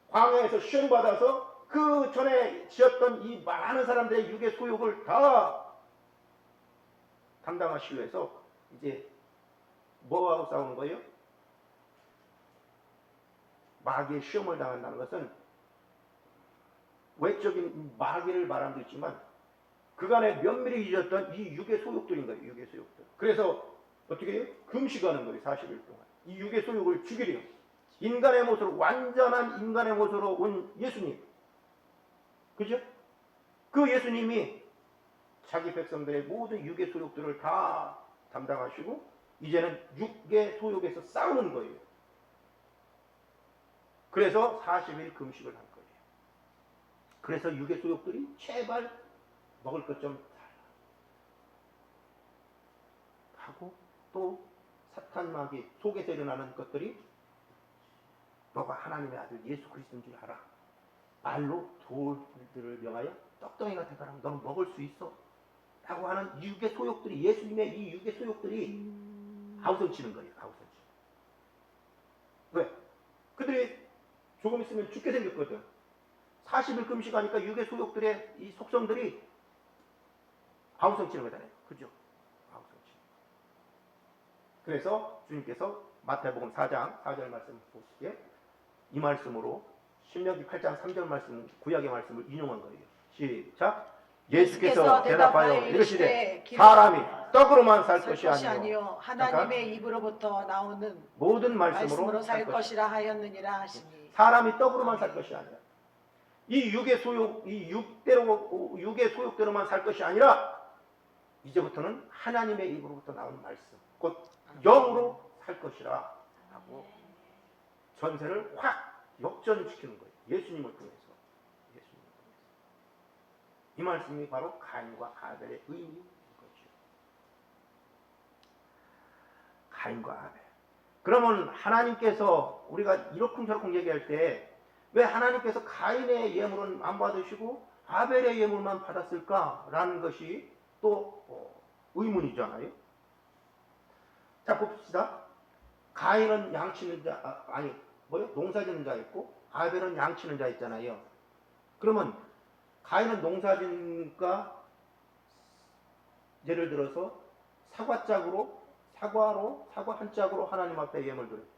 광야에서 시험 받아서 그 전에 지었던 이 많은 사람들의 육의 소욕을 다 감당하시기 위해서 이제 뭐하고 싸우는 거예요? 마귀의 시험을 당한다는 것은 외적인 마귀를 말함도 있지만 그간에 면밀히 잊었던 이 육의 소욕들인 거예요. 육의 소욕들. 그래서 어떻게 해요? 금식하는 거예요. 40일 동안. 이 육의 소욕을 죽이려. 인간의 모습으로, 완전한 인간의 모습으로 온 예수님. 그죠? 그 예수님이 자기 백성들의 모든 육의 소욕들을 다 담당하시고 이제는 육의 소욕에서 싸우는 거예요. 그래서 40일 금식을 한 거예요. 그래서 육의 소욕들이 제발 먹을 것 좀 하고, 또 사탄 마귀 속에서 일어나는 것들이 너가 하나님의 아들 예수 그리스도인 줄 알아. 말로 돌들을 명하여 떡덩이가 되거라. 너는 먹을 수 있어. 라고 하는 육의 소욕들이, 예수님의 이 육의 소욕들이 아우성치는 거예요. 아우성치. 왜? 그들이 조금 있으면 죽게 생겼거든. 40일 금식하니까 육의 소욕들의 이 속성들이 아우성치는 거잖아요. 그죠? 아우성치. 그래서 주님께서 마태복음 4장 4절 말씀 보시기에 이 말씀으로 신명기 8장 3절 말씀, 구약의 말씀을 인용한 거예요. 시작. 예수께서 대답하여 이르시되 사람이 떡으로만 살 것이 아니요 하나님의 입으로부터 나오는 모든 말씀으로 살 것이라 하였느니라 하시니. 사람이 떡으로만 살 것이 아니라 이 육의 소욕, 이 육의 소욕대로만 살 것이 아니라 이제부터는 하나님의 입으로부터 나오는 말씀, 곧 영으로 살 것이라 하고 전세를 확 역전시키는 거예요. 예수님을 통해서. 이 말씀이 바로 가인과 아벨의 의미인 거죠. 가인과 아벨. 그러면 하나님께서 우리가 이러쿵저러쿵 얘기할 때 왜 하나님께서 가인의 예물은 안 받으시고 아벨의 예물만 받았을까라는 것이 또 의문이잖아요. 자, 봅시다. 가인은 양치는 자, 농사짓는 자였고 아벨은 양치는 자 있잖아요. 그러면 가인은 농사짓니까 예를 들어서 사과 한 짝으로 하나님 앞에 예물 드렸고,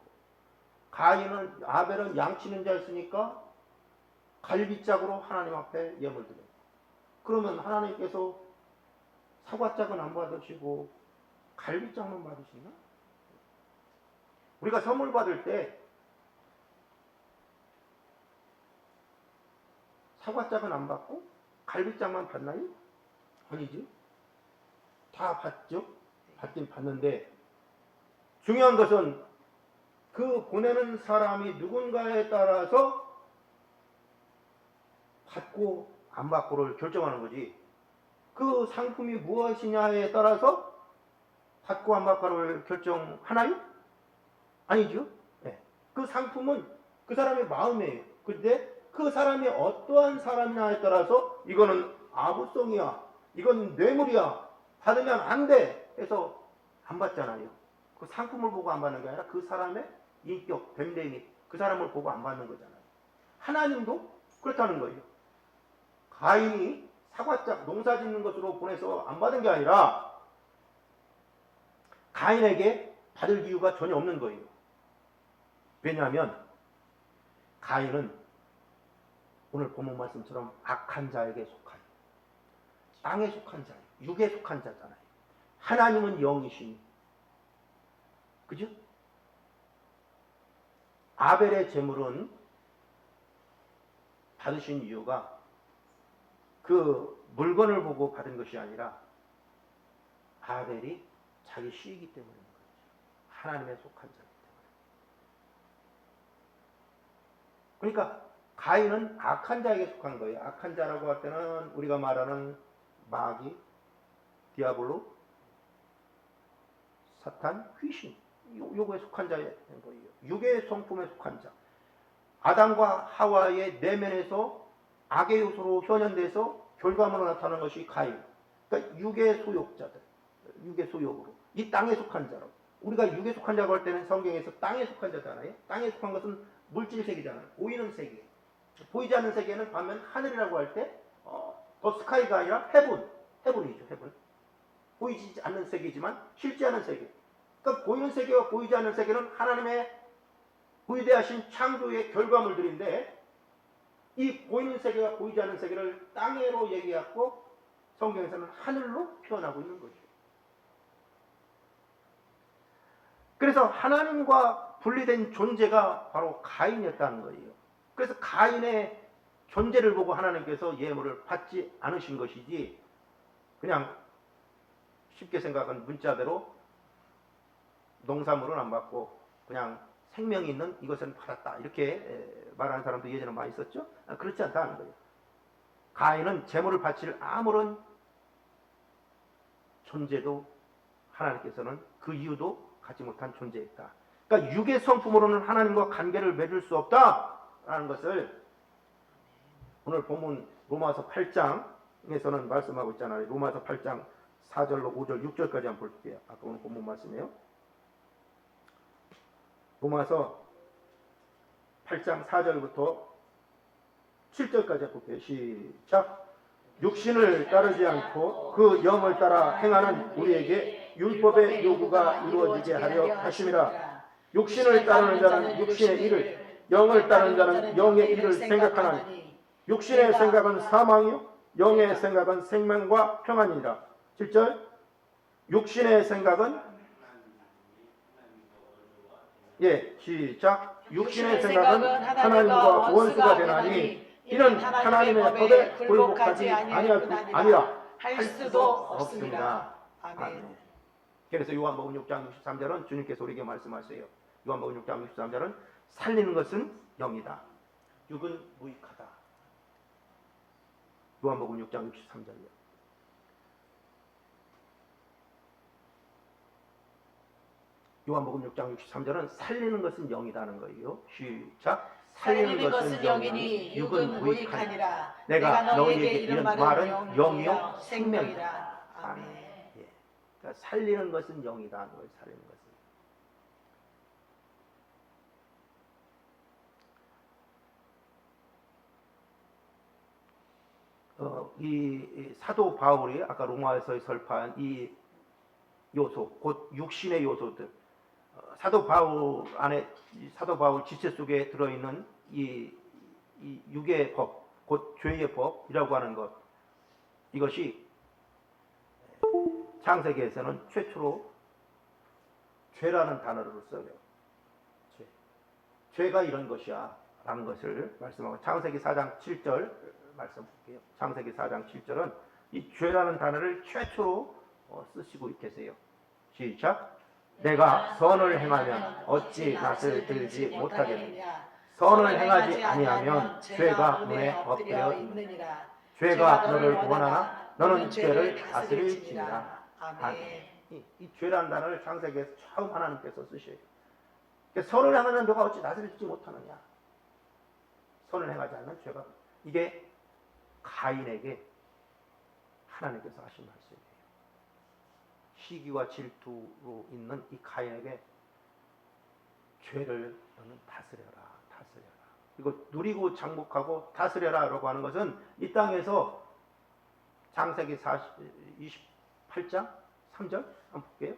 아벨은 양치는 자였으니까 갈비짝으로 하나님 앞에 예물 드렸고, 그러면 하나님께서 사과짝은 안 받으시고 갈비짝만 받으시나? 우리가 선물 받을 때 사과짝은 안 받고 갈비짝만 받나요? 아니죠. 다 받죠. 받긴 받는데 중요한 것은 그 보내는 사람이 누군가에 따라서 받고 안 받고를 결정하는 거지, 그 상품이 무엇이냐에 따라서 받고 안 받고를 결정하나요? 아니죠. 네. 그 상품은 그 사람의 마음이에요. 근데 그 사람이 어떠한 사람이냐에 따라서 이거는 아부송이야, 이건 뇌물이야, 받으면 안 돼 해서 안 받잖아요. 그 상품을 보고 안 받는 게 아니라 그 사람의 인격, 됨됨이, 그 사람을 보고 안 받는 거잖아요. 하나님도 그렇다는 거예요. 가인이 사과짝 농사 짓는 것으로 보내서 안 받은 게 아니라 가인에게 받을 이유가 전혀 없는 거예요. 왜냐하면 가인은 오늘 본문 말씀처럼 악한 자에게 속한, 땅에 속한 자, 육에 속한 자잖아요. 하나님은 영이시니, 그죠? 아벨의 제물은 받으신 이유가 그 물건을 보고 받은 것이 아니라 아벨이 자기 씨이기 때문인 거죠. 하나님의 속한 자이기 때문에. 그러니까 가인은 악한 자에게 속한 거예요. 악한 자라고 할 때는 우리가 말하는 마귀, 디아블로, 사탄, 귀신, 요거에 속한 자인 거예요. 육의 성품에 속한 자. 아담과 하와의 내면에서 악의 요소로 현현돼서 결과물로 나타나는 것이 가인. 그러니까 육의 소욕자들, 육의 소욕으로 이 땅에 속한 자로. 우리가 육에 속한 자고 할 때는 성경에서 땅에 속한 자잖아요. 땅에 속한 것은 물질 세계잖아요. 보이는 세계. 보이지 않는 세계는 반면 하늘이라고 할 때 더 스카이가 아니라 헤븐이죠. 헤븐. 보이지 않는 세계지만 실제 않은 세계. 그러니까 보이는 세계와 보이지 않는 세계는 하나님의 위대하신 창조의 결과물들인데 이 보이는 세계와 보이지 않는 세계를 땅으로 얘기하고 성경에서는 하늘로 표현하고 있는 거죠. 그래서 하나님과 분리된 존재가 바로 가인이었다는 거예요. 그래서 가인의 존재를 보고 하나님께서 예물을 받지 않으신 것이지 그냥 쉽게 생각한 문자대로 농산물은 안 받고 그냥 생명이 있는 이것은 받았다 이렇게 말하는 사람도 예전에 많이 있었죠. 그렇지 않다는 거예요. 가인은 제물을 바칠 아무런 존재도 하나님께서는 그 이유도 갖지 못한 존재였다. 그러니까 육의 성품으로는 하나님과 관계를 맺을 수 없다라는 것을 오늘 본문 로마서 8장에서는 말씀하고 있잖아요. 로마서 8장 4절로 5절 6절까지 한번 볼게요. 아까 오늘 본문 말씀이에요. 로마서 8장 4절부터 7절까지 볼게요. 시작. 육신을 따르지 않고 그 영을 따라 행하는 우리에게 율법의 요구가 이루어지게 하려 하심이라. 육신을 따르는 자는 육신의 일을, 영을 따르는 자는 영의 일을 생각하나니 육신의 생각은 사망이요 영의 생각은 생명과 평안이니라. 7절. 육신의 생각은 시작. 육신의 생각은 하나님과 원수가 되나니 이는 하나님의 법에 굴복하지 아니할 뿐 아니라 할 수도 없습니다. 아멘. 그래서 요한복음 6장 63절은 주님께서 우리에게 말씀하세요. 요한복음 6장 63절은 살리는 것은 영이다. 육은 무익하다. 요한복음 6장 63절이요. 요한복음 6장 63절은 살리는 것은 영이다는 거예요. 시작. 살리는 것은 영이니 육은 무익하니라. 내가 너희에게 이런 말은 영이요 생명이라. 아멘. 그러니까 살리는 것은 영이다. 뭘 살리는 것은. 이 사도 바울이 아까 로마에서 설파한 이 요소, 곧 육신의 요소들, 사도 바울 안에 사도 바울 지체 속에 들어있는 이 육의 법, 곧 죄의 법이라고 하는 것, 이것이 창세기에서는 최초로 죄라는 단어를 써요. 죄가 이런 것이야 라는 것을 말씀하고, 창세기 4장 7절 말씀 볼게요. 창세기 4장 7절은 이 죄라는 단어를 최초로 쓰시고 계세요. 시작. 내가 선을 행하면 어찌 낯을 들지 못하겠느냐. 선을 행하지 아니하면 죄가 눈에 엎드려 있느니라. 죄가 너를 원하나 너는 죄를 다스릴지니라. 아멘. 이 죄라는 단어를 창세기에서 처음 하나님께서 쓰셔요. 선을 행하면 너가 어찌 낯을 들지 못하느냐. 선을 행하지 않는 죄가, 이게 가인에게 하나님께서 하신 말씀이에요. 시기와 질투로 있는 이 가인에게 죄를 너는 다스려라. 이거 누리고 장복하고 다스려라 라고 하는 것은 이 땅에서 창세기 28장 3절 한번 볼게요.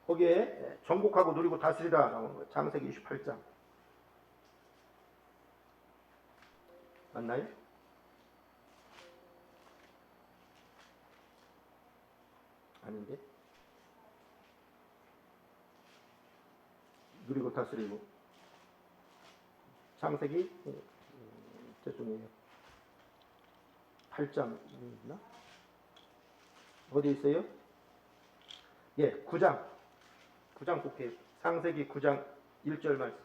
거기에 정복하고 누리고 다스리라 라고 하는 거예요. 창세기 28장 맞나요? 아닌데? 누리고 다스리고 창세기 죄송해요. 8장 있나? 어디 있어요? 예, 9장 볼게요. 창세기 9장 1절 말씀.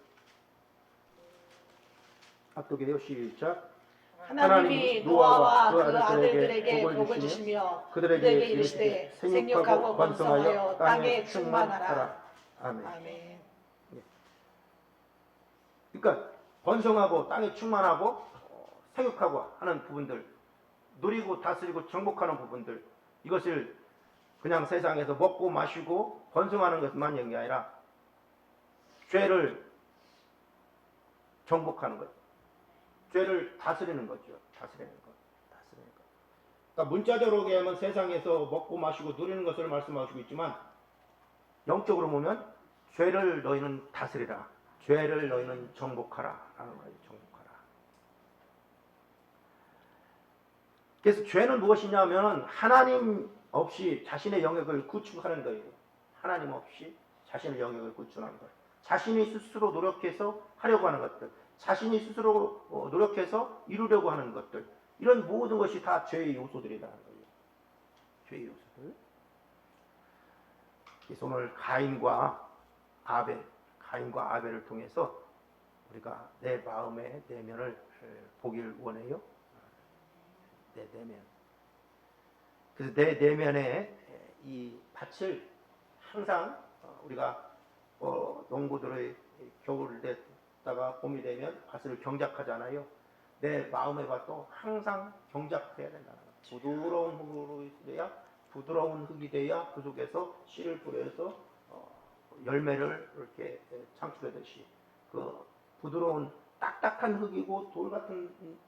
앞두게요. 시작. 하나님이 노아와 그 아들들에게 복을 주시며 그들에게 이르시되 생육하고 번성하여 땅에 충만하라. 아멘. 아멘. 그러니까 번성하고 땅에 충만하고 생육하고 하는 부분들, 누리고 다스리고 정복하는 부분들, 이것을 그냥 세상에서 먹고 마시고 번성하는 것만 얘기 아니라 죄를 정복하는 것, 죄를 다스리는 거죠. 다스리는 것. 그러니까 문자적으로 얘기하면 세상에서 먹고 마시고 누리는 것을 말씀하시고 있지만 영적으로 보면 죄를 너희는 다스리라. 죄를 너희는 정복하라. 라는 거예요. 정복하라. 그래서 죄는 무엇이냐면 하나님 없이 자신의 영역을 구축하는 거예요. 하나님 없이 자신의 영역을 구축하는 거예요. 자신이 스스로 노력해서 하려고 하는 것들, 자신이 스스로 노력해서 이루려고 하는 것들, 이런 모든 것이 다 죄의 요소들이라는 거예요. 죄의 요소들. 그래서 오늘 가인과 아벨을 통해서 우리가 내 마음의 내면을 보길 원해요. 내 내면. 그래서 내 내면에 이 밭을 항상 우리가 농부들의 겨울 됐다가 봄이 되면 밭을 경작하잖아요. 내 마음의 밭도 항상 경작해야 된다는 거예요. 부드러운 흙이 돼야 그 속에서 씨를 뿌려서 열매를 이렇게 창출하듯이 그 부드러운 딱딱한 흙이고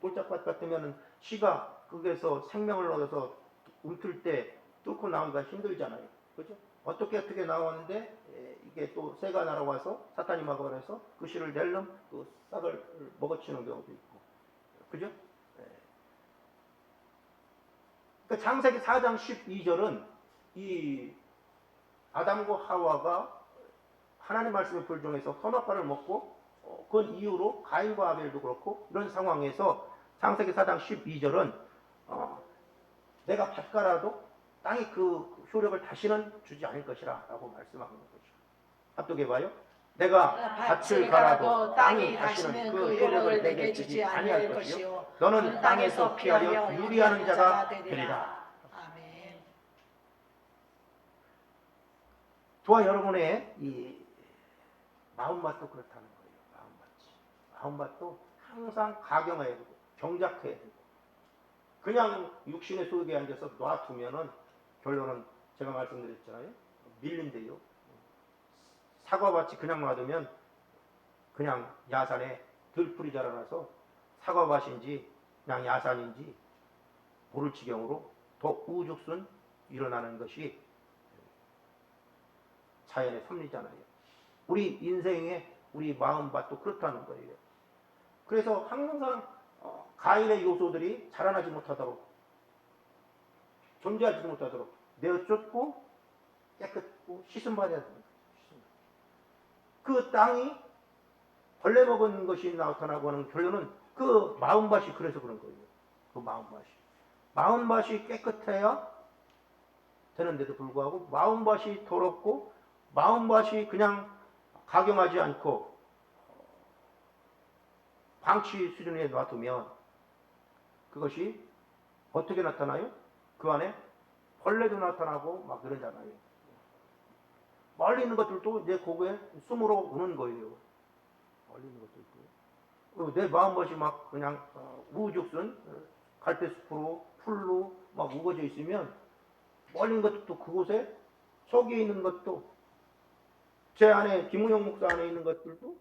돌짝밭 같으면 씨가 거기에서 생명을 얻어서 움틀 때 뚫고 나오기가 힘들잖아요. 그죠? 어떻게 나왔는데 이게 또 새가 날아와서 사탄이 막아버려서 그 씨를 낼름 그 싹을 먹어치는 경우도 있고. 그죠? 그러니까 창세기 4장 12절은 이 아담과 하와가 하나님 말씀에 불종해서 선악과를 먹고 그 이후로 가인과 아벨도 그렇고 이런 상황에서 창세기 4장 12절은 내가 밭가라도 땅이 그 효력을 다시는 주지 않을 것이라 라고 말씀하는 거죠. 합독해 봐요. 내가 밭을 갈아도 땅이 다시는 그 효력을 내게 주지 아니할 것이요 너는 땅에서 피하여 유리하는 자가 되리라. 아멘. 저와 여러분의 이 마음밭도 그렇다는 거예요. 마음밭도 항상 가경해야 되고 경작해야 되고 그냥 육신의 속에 앉아서 놔두면은 결론은 제가 말씀드렸잖아요. 밀린대요. 사과밭이 그냥 놔두면 그냥 야산에 들풀이 자라나서 사과밭인지 그냥 야산인지 모를 지경으로 더 우죽순 일어나는 것이 자연의 섭리잖아요. 우리 인생의 우리 마음밭도 그렇다는 거예요. 그래서 항상 가인의 요소들이 자라나지 못하도록 존재하지 못하도록 내어쫓고 깨끗고 씻음받아야 됩니다. 그 땅이 벌레 먹은 것이 나타나고 하는 결론은 그 마음밭이 그래서 그런 거예요. 그 마음밭이 깨끗해야 되는데도 불구하고 마음밭이 더럽고 마음밭이 그냥 가경하지 않고 방치 수준에 놔두면 그것이 어떻게 나타나요? 그 안에 벌레도 나타나고 막 그러잖아요. 멀리 있는 것들도 내 고개에 숨으로 오는 거예요. 멀리 있는 것들도. 내 마음밭이 막 그냥 우죽순 갈대숲으로 풀로 막 우거져 있으면 멀리 있는 것도 그곳에 속에 있는 것도 제 안에 김우영 목사 안에 있는 것들도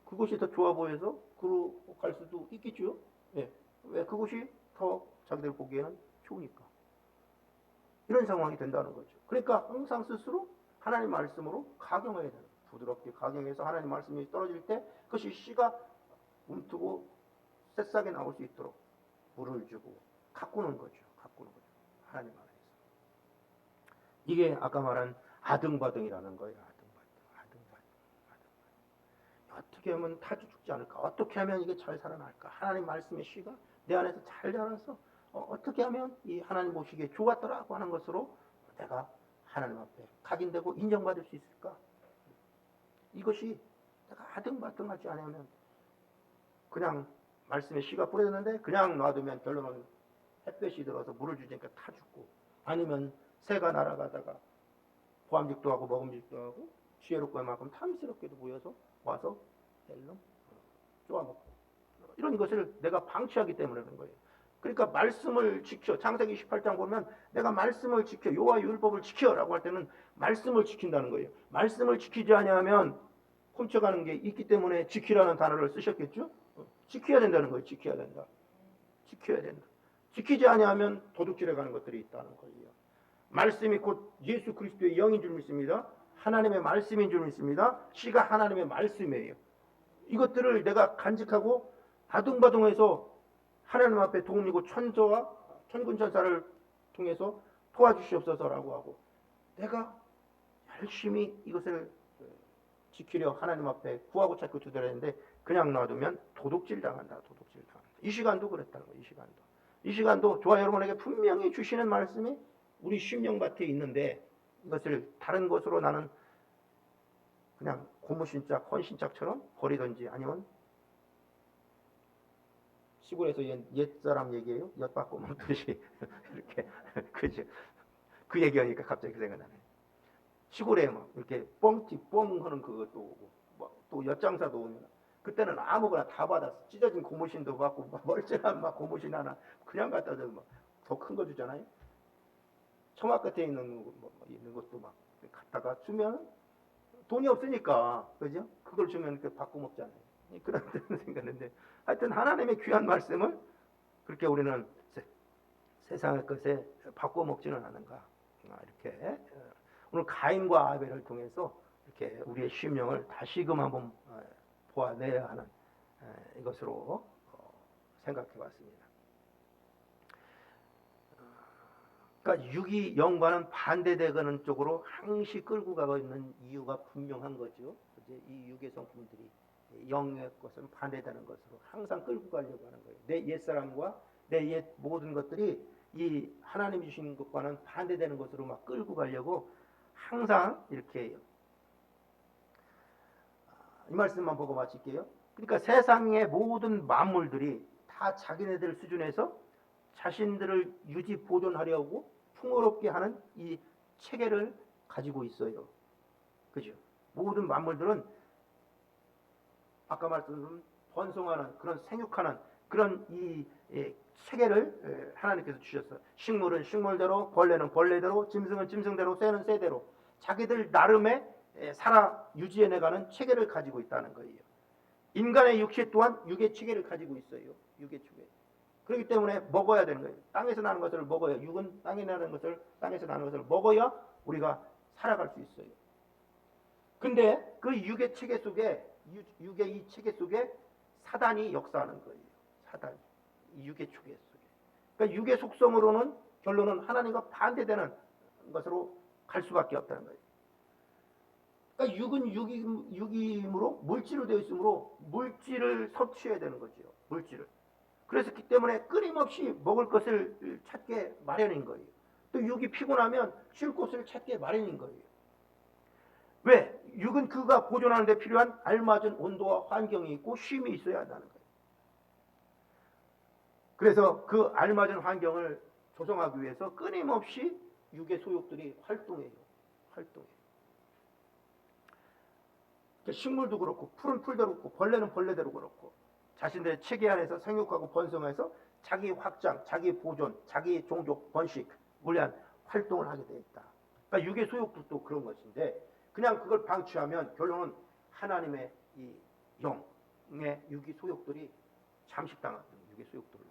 그곳이 더 좋아 보여서 그로 갈 수도 있겠죠. 예. 왜 그곳이 더 자기들 보기에는 좋으니까. 이런 상황이 된다는 거죠. 그러니까 항상 스스로 하나님 말씀으로 가경해야 돼요. 부드럽게 가경해서 하나님 말씀이 떨어질 때 그것이 씨가 움트고 새싹이 나올 수 있도록 물을 주고 가꾸는 거죠. 하나님 안에서. 이게 아까 말한 아등바등이라는 거예요. 아등바등. 어떻게 하면 타주 죽지 않을까? 어떻게 하면 이게 잘 살아날까? 하나님 말씀의 씨가 내 안에서 잘 자라서 어떻게 하면 이 하나님 보시기에 좋았더라고 하는 것으로 내가 하나님 앞에 각인되고 인정받을 수 있을까? 이것이 내가 아등바등하지 않으면 그냥 말씀의 씨가 뿌려졌는데 그냥 놔두면 결론은 햇볕이 들어서 물을 주니까 타 죽고, 아니면 새가 날아가다가 보암직도 하고 먹음직도 하고 지혜롭고 만큼 탐스럽게도 보여서 와서 헬름 쪼아먹고, 이런 것을 내가 방치하기 때문에 그런 거예요. 그러니까 말씀을 지켜, 창세기 18장 보면 내가 말씀을 지켜, 여호와 율법을 지켜라고 할 때는 말씀을 지킨다는 거예요. 말씀을 지키지 아니하면 훔쳐가는 게 있기 때문에 지키라는 단어를 쓰셨겠죠. 지켜야 된다는 거예요. 지켜야 된다. 지켜야 된다. 지키지 아니하면 도둑질해 가는 것들이 있다는 거예요. 말씀이 곧 예수 그리스도의 영인 줄 믿습니다. 하나님의 말씀인 줄 믿습니다. 씨가 하나님의 말씀이에요. 이것들을 내가 간직하고 아둥바둥해서 하나님 앞에 도움이고 천저와 천군천사를 통해서 도와주시옵소서라고 하고, 내가 열심히 이것을 지키려 하나님 앞에 구하고 찾고 두드렸는데 그냥 놔두면 도둑질 당한다. 도둑질 당한다. 이 시간도 그랬다는 거예요. 이 시간도 저와 여러분에게 분명히 주시는 말씀이 우리 심령밭에 있는데, 이것을 다른 곳으로 나는 그냥 고무신짝, 헌신짝처럼 버리든지, 아니면 시골에서 옛사람 얘기예요. 엿받고 먹듯이 이렇게 그죠? 그 얘기하니까 갑자기 그 생각나네. 시골에 막 이렇게 뻥튀 뻥 하는 그것도 오고, 또 엿장사도 오면 그때는 아무거나 다 받았어. 찢어진 고무신도 받고, 멀쩡한 막 고무신 하나 그냥 갖다 줘. 더 큰 거 주잖아요. 처막 끝에 있는 것도 막 갖다가 주면 돈이 없으니까, 그죠? 그걸 주면 받고 먹잖아요. 그런 생각인데, 하여튼 하나님의 귀한 말씀을 그렇게 우리는 세상의 것에 바꿔 먹지는 않은가. 이렇게 오늘 가인과 아벨을 통해서 이렇게 우리의 심령을 다시금 한번 보아내야 하는 이것으로 생각해 봤습니다. 그러니까 육이 영과는 반대되는 쪽으로 항시 끌고 가고 있는 이유가 분명한 거죠. 이 육의 성품들이 영의 것은 반대되는 것으로 항상 끌고 가려고 하는 거예요. 내 옛사람과 내 옛 모든 것들이 이 하나님 주신 것과는 반대되는 것으로 막 끌고 가려고 항상 이렇게 해요. 이 말씀만 보고 마칠게요. 그러니까 세상의 모든 만물들이 다 자기네들 수준에서 자신들을 유지 보존하려고 풍요롭게 하는 이 체계를 가지고 있어요. 그죠? 모든 만물들은 아까 말씀드린 번성하는, 그런 생육하는 그런 이 체계를 하나님께서 주셨어요. 식물은 식물대로, 벌레는 벌레대로, 짐승은 짐승대로, 새는 새대로 자기들 나름의 살아 유지해 나가는 체계를 가지고 있다는 거예요. 인간의 육체 또한 육의 체계를 가지고 있어요. 육의 체계. 그렇기 때문에 먹어야 되는 거예요. 땅에서 나는 것을 먹어야, 육은 땅에서 나는 것을 먹어야 우리가 살아갈 수 있어요. 근데 그 육의 체계 속에, 육의 이 체계 속에 사단이 역사하는 거예요. 사단. 이 육의 체계 속에. 그러니까 육의 속성으로는 결론은 하나님과 반대되는 것으로 갈 수밖에 없다는 거예요. 그러니까 육은 육이므로 물질로 되어 있으므로 물질을 섭취해야 되는 거죠. 물질을. 그렇기 때문에 끊임없이 먹을 것을 찾게 마련인 거예요. 또 육이 피곤하면 쉴 곳을 찾게 마련인 거예요. 왜? 육은 그가 보존하는 데 필요한 알맞은 온도와 환경이 있고 쉼이 있어야 한다는 거예요. 그래서 그 알맞은 환경을 조성하기 위해서 끊임없이 육의 소욕들이 활동해요. 식물도 그렇고, 풀은 풀대로 그렇고, 벌레는 벌레대로 그렇고, 자신들의 체계 안에서 생육하고 번성해서 자기 확장, 자기 보존, 자기 종족, 번식을 위한 활동을 하게 되어 있다. 그러니까 육의 소욕도 또 그런 것인데, 그냥 그걸 방치하면 결론은 하나님의 이 영의 육의 소욕들이 잠식당하는 육의 소욕들로.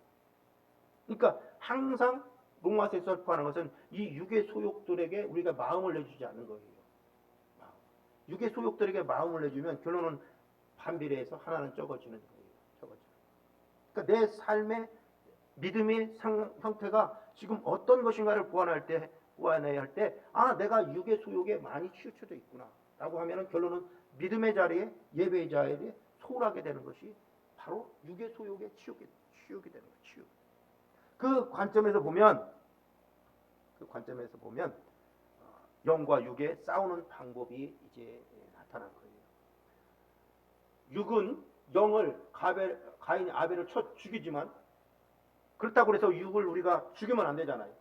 그러니까 항상 로마서에서 설파하는 것은 이 육의 소욕들에게 우리가 마음을 내주지 않는 거예요. 육의 소욕들에게 마음을 내주면 결론은 반비례해서 하나는 적어지는 거예요. 그러니까 내 삶의 믿음의 형태가 지금 어떤 것인가를 보완해야 할 때, 내가 육의 소욕에 많이 치우쳐져 있구나 라고 하면은 결론은 믿음의 자리에, 예배의 자리에 소홀하게 되는 것이 바로 육의 소욕에 치우게 되는 거예요. 치유. 그 관점에서 보면 영과 육의 싸우는 방법이 이제 나타난 거예요. 육은 영을 가인이 아벨을 쳐 죽이지만 그렇다고 해서 육을 우리가 죽이면 안 되잖아요.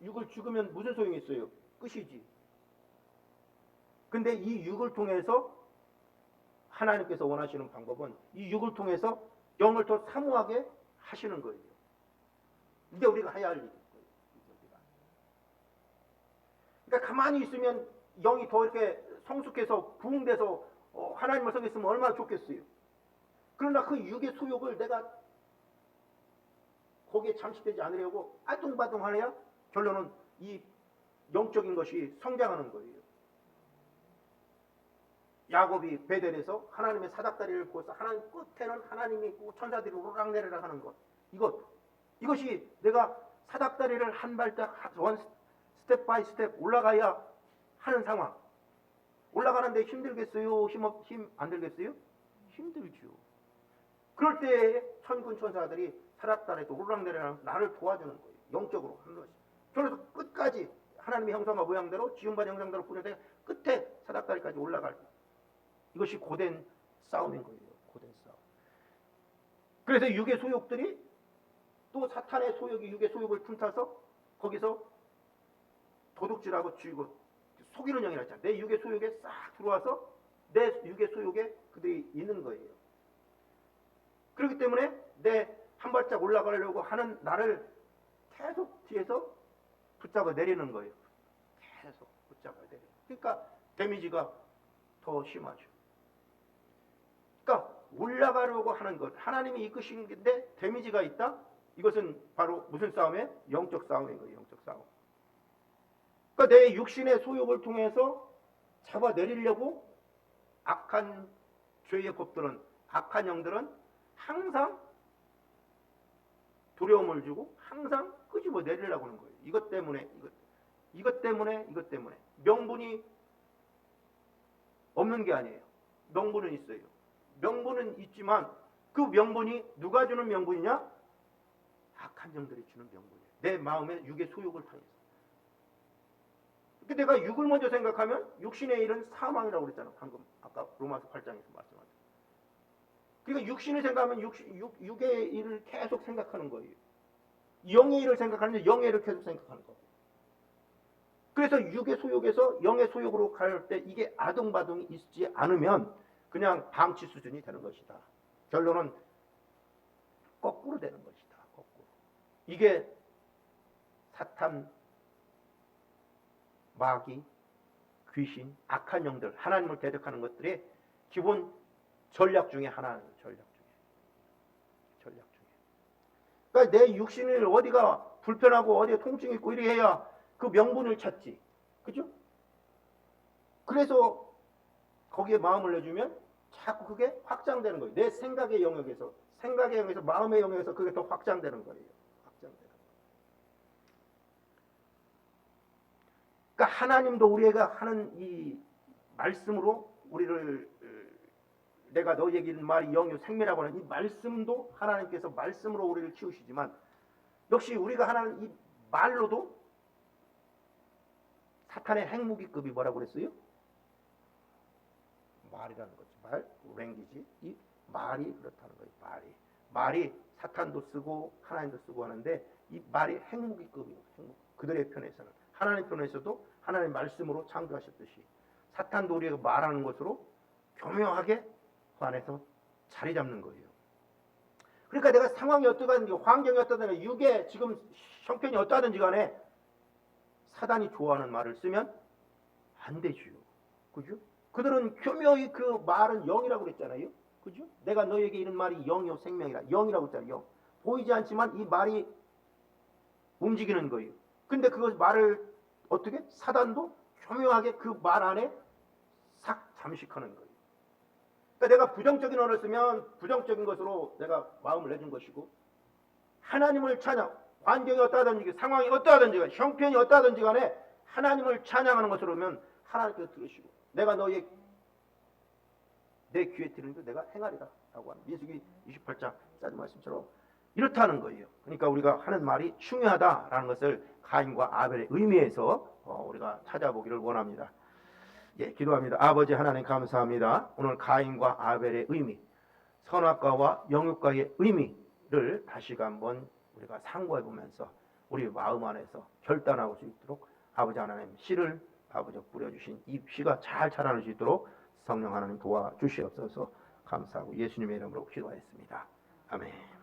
육을 죽으면 무슨 소용이 있어요? 끝이지. 근데 이 육을 통해서 하나님께서 원하시는 방법은 이 육을 통해서 영을 더 사모하게 하시는 거예요. 이게 우리가 해야 할 일이에요. 그러니까 가만히 있으면 영이 더 이렇게 성숙해서 부흥돼서 하나님을 섬겼으면 얼마나 좋겠어요. 그러나 그 육의 소욕을 내가 거기에 잠식되지 않으려고 아둥바둥하여야 결론은 이 영적인 것이 성장하는 거예요. 야곱이 베델에서 하나님의 사닥다리를 보고서 하나님 끝에는 하나님이 있고 천사들이 오르락내리락 하는 것. 이것이 내가 사닥다리를 한 발짝 원 스텝 바이 스텝 올라가야 하는 상황. 올라가는데 힘들겠어요? 힘 안 들겠어요? 힘들죠. 그럴 때 천군 천사들이 사닥다리에서 오르락내리락 나를 도와주는 거예요. 영적으로 한 것이. 그래서 끝까지 하나님의 형상과 모양대로 지음받은 형상대로 꾸려서 끝에 사닥다리까지 올라갈 때. 이것이 고된 싸움인 거예요. 고된 싸움. 그래서 육의 소욕들이 또 사탄의 소욕이 육의 소욕을 틈타서 거기서 도둑질하고 쥐고 속이는 영이라 했잖아요. 내 육의 소욕에 싹 들어와서 내 육의 소욕에 그들이 있는 거예요. 그렇기 때문에 내 한 발짝 올라가려고 하는 나를 계속 뒤에서 붙잡아 내리는 거예요. 계속 붙잡아 내리는. 그러니까 데미지가 더 심하죠. 그러니까 올라가려고 하는 것, 하나님이 이끄신 건데 데미지가 있다? 이것은 바로 무슨 싸움이에요? 영적 싸움인 거예요. 영적 싸움. 그러니까 내 육신의 소욕을 통해서 잡아내리려고 악한 죄의 법들은, 악한 영들은 항상 두려움을 주고 항상 끄집어 내리려고 하는 거예요. 이것 때문에 명분이 없는 게 아니에요. 명분은 있어요. 명분은 있지만 그 명분이 누가 주는 명분이냐? 악한 영들이 주는 명분이에요. 내 마음의 육의 소욕을 통해서. 그러니까 내가 육을 먼저 생각하면 육신의 일은 사망이라고 그랬잖아. 방금 아까 로마서 8장에서 말씀하셨죠. 그러니까 육신을 생각하면 육의 일을 계속 생각하는 거예요. 영의 일을 생각하는데 영의 일을 계속 생각하는 거예요. 그래서 육의 소욕에서 영의 소욕으로 갈 때 이게 아둥바둥이 있지 않으면 그냥 방치 수준이 되는 것이다. 결론은 거꾸로 되는 것이다. 거꾸로. 이게 사탄, 마귀, 귀신, 악한 영들, 하나님을 대적하는 것들의 기본 전략 중에 하나예요. 전략 중에. 그러니까 내 육신을 어디가 불편하고 어디에 통증이 있고 이래 해야 그 명분을 찾지. 그죠? 그래서 거기에 마음을 내주면 자꾸 그게 확장되는 거예요. 내 생각의 영역에서, 마음의 영역에서 그게 더 확장되는 거예요. 그러니까 하나님도 우리가 하는 이 말씀으로 우리를, 내가 너에게 이른 말이 영이요 생명이라고 하는 이 말씀도 하나님께서 말씀으로 우리를 키우시지만 역시 우리가 하는 이 말로도 사탄의 핵무기급이 뭐라고 그랬어요? 말이라는 거지. 말, 랭귀지. 이 말이 그렇다는 거예요. 말이 사탄도 쓰고 하나님도 쓰고 하는데 이 말이 핵무기급이에요. 그들의 편에서는. 하나님 편에서도 하나님 말씀으로 창조하셨듯이 사탄도 우리가 말하는 것으로 교묘하게 그 안에서 자리 잡는 거예요. 그러니까 내가 상황이 어떠하든지 환경이 어떠하든지 육의 지금 형편이 어떠하든지 간에 사단이 좋아하는 말을 쓰면 안 되지요. 그죠? 그들은 교묘히 그 말은 영이라고 그랬잖아요. 그죠? 내가 너에게 이른 말이 영이요 생명이라. 영이라고 했잖아요. 영. 보이지 않지만 이 말이 움직이는 거예요. 근데 그 말을 어떻게? 사단도 교묘하게 그 말 안에 싹 잠식하는 거예요. 그러니까 내가 부정적인 언어를 쓰면 부정적인 것으로 내가 마음을 내준 것이고 하나님을 찬양, 환경이 어떠하든지 상황이 어떠하든지 간에 형편이 어떠하든지 간에 하나님을 찬양하는 것으로 하면 하나님께서 들으시고 내가 너의 내 귀에 들은 거 내가 행하리라 라고 하는 민수기 28장 짜증 말씀처럼 이렇다는 거예요. 그러니까 우리가 하는 말이 중요하다라는 것을 가인과 아벨의 의미에서 우리가 찾아보기를 원합니다. 예, 기도합니다. 아버지 하나님 감사합니다. 오늘 가인과 아벨의 의미, 선악과와 영육과의 의미를 다시금 한번 우리가 상고해 보면서 우리 마음 안에서 결단할 수 있도록 아버지 하나님 씨를 아버지 뿌려주신 이 씨가 잘 자라날 수 있도록 성령 하나님 도와주시옵소서. 감사하고 예수님의 이름으로 기도하였습니다. 아멘.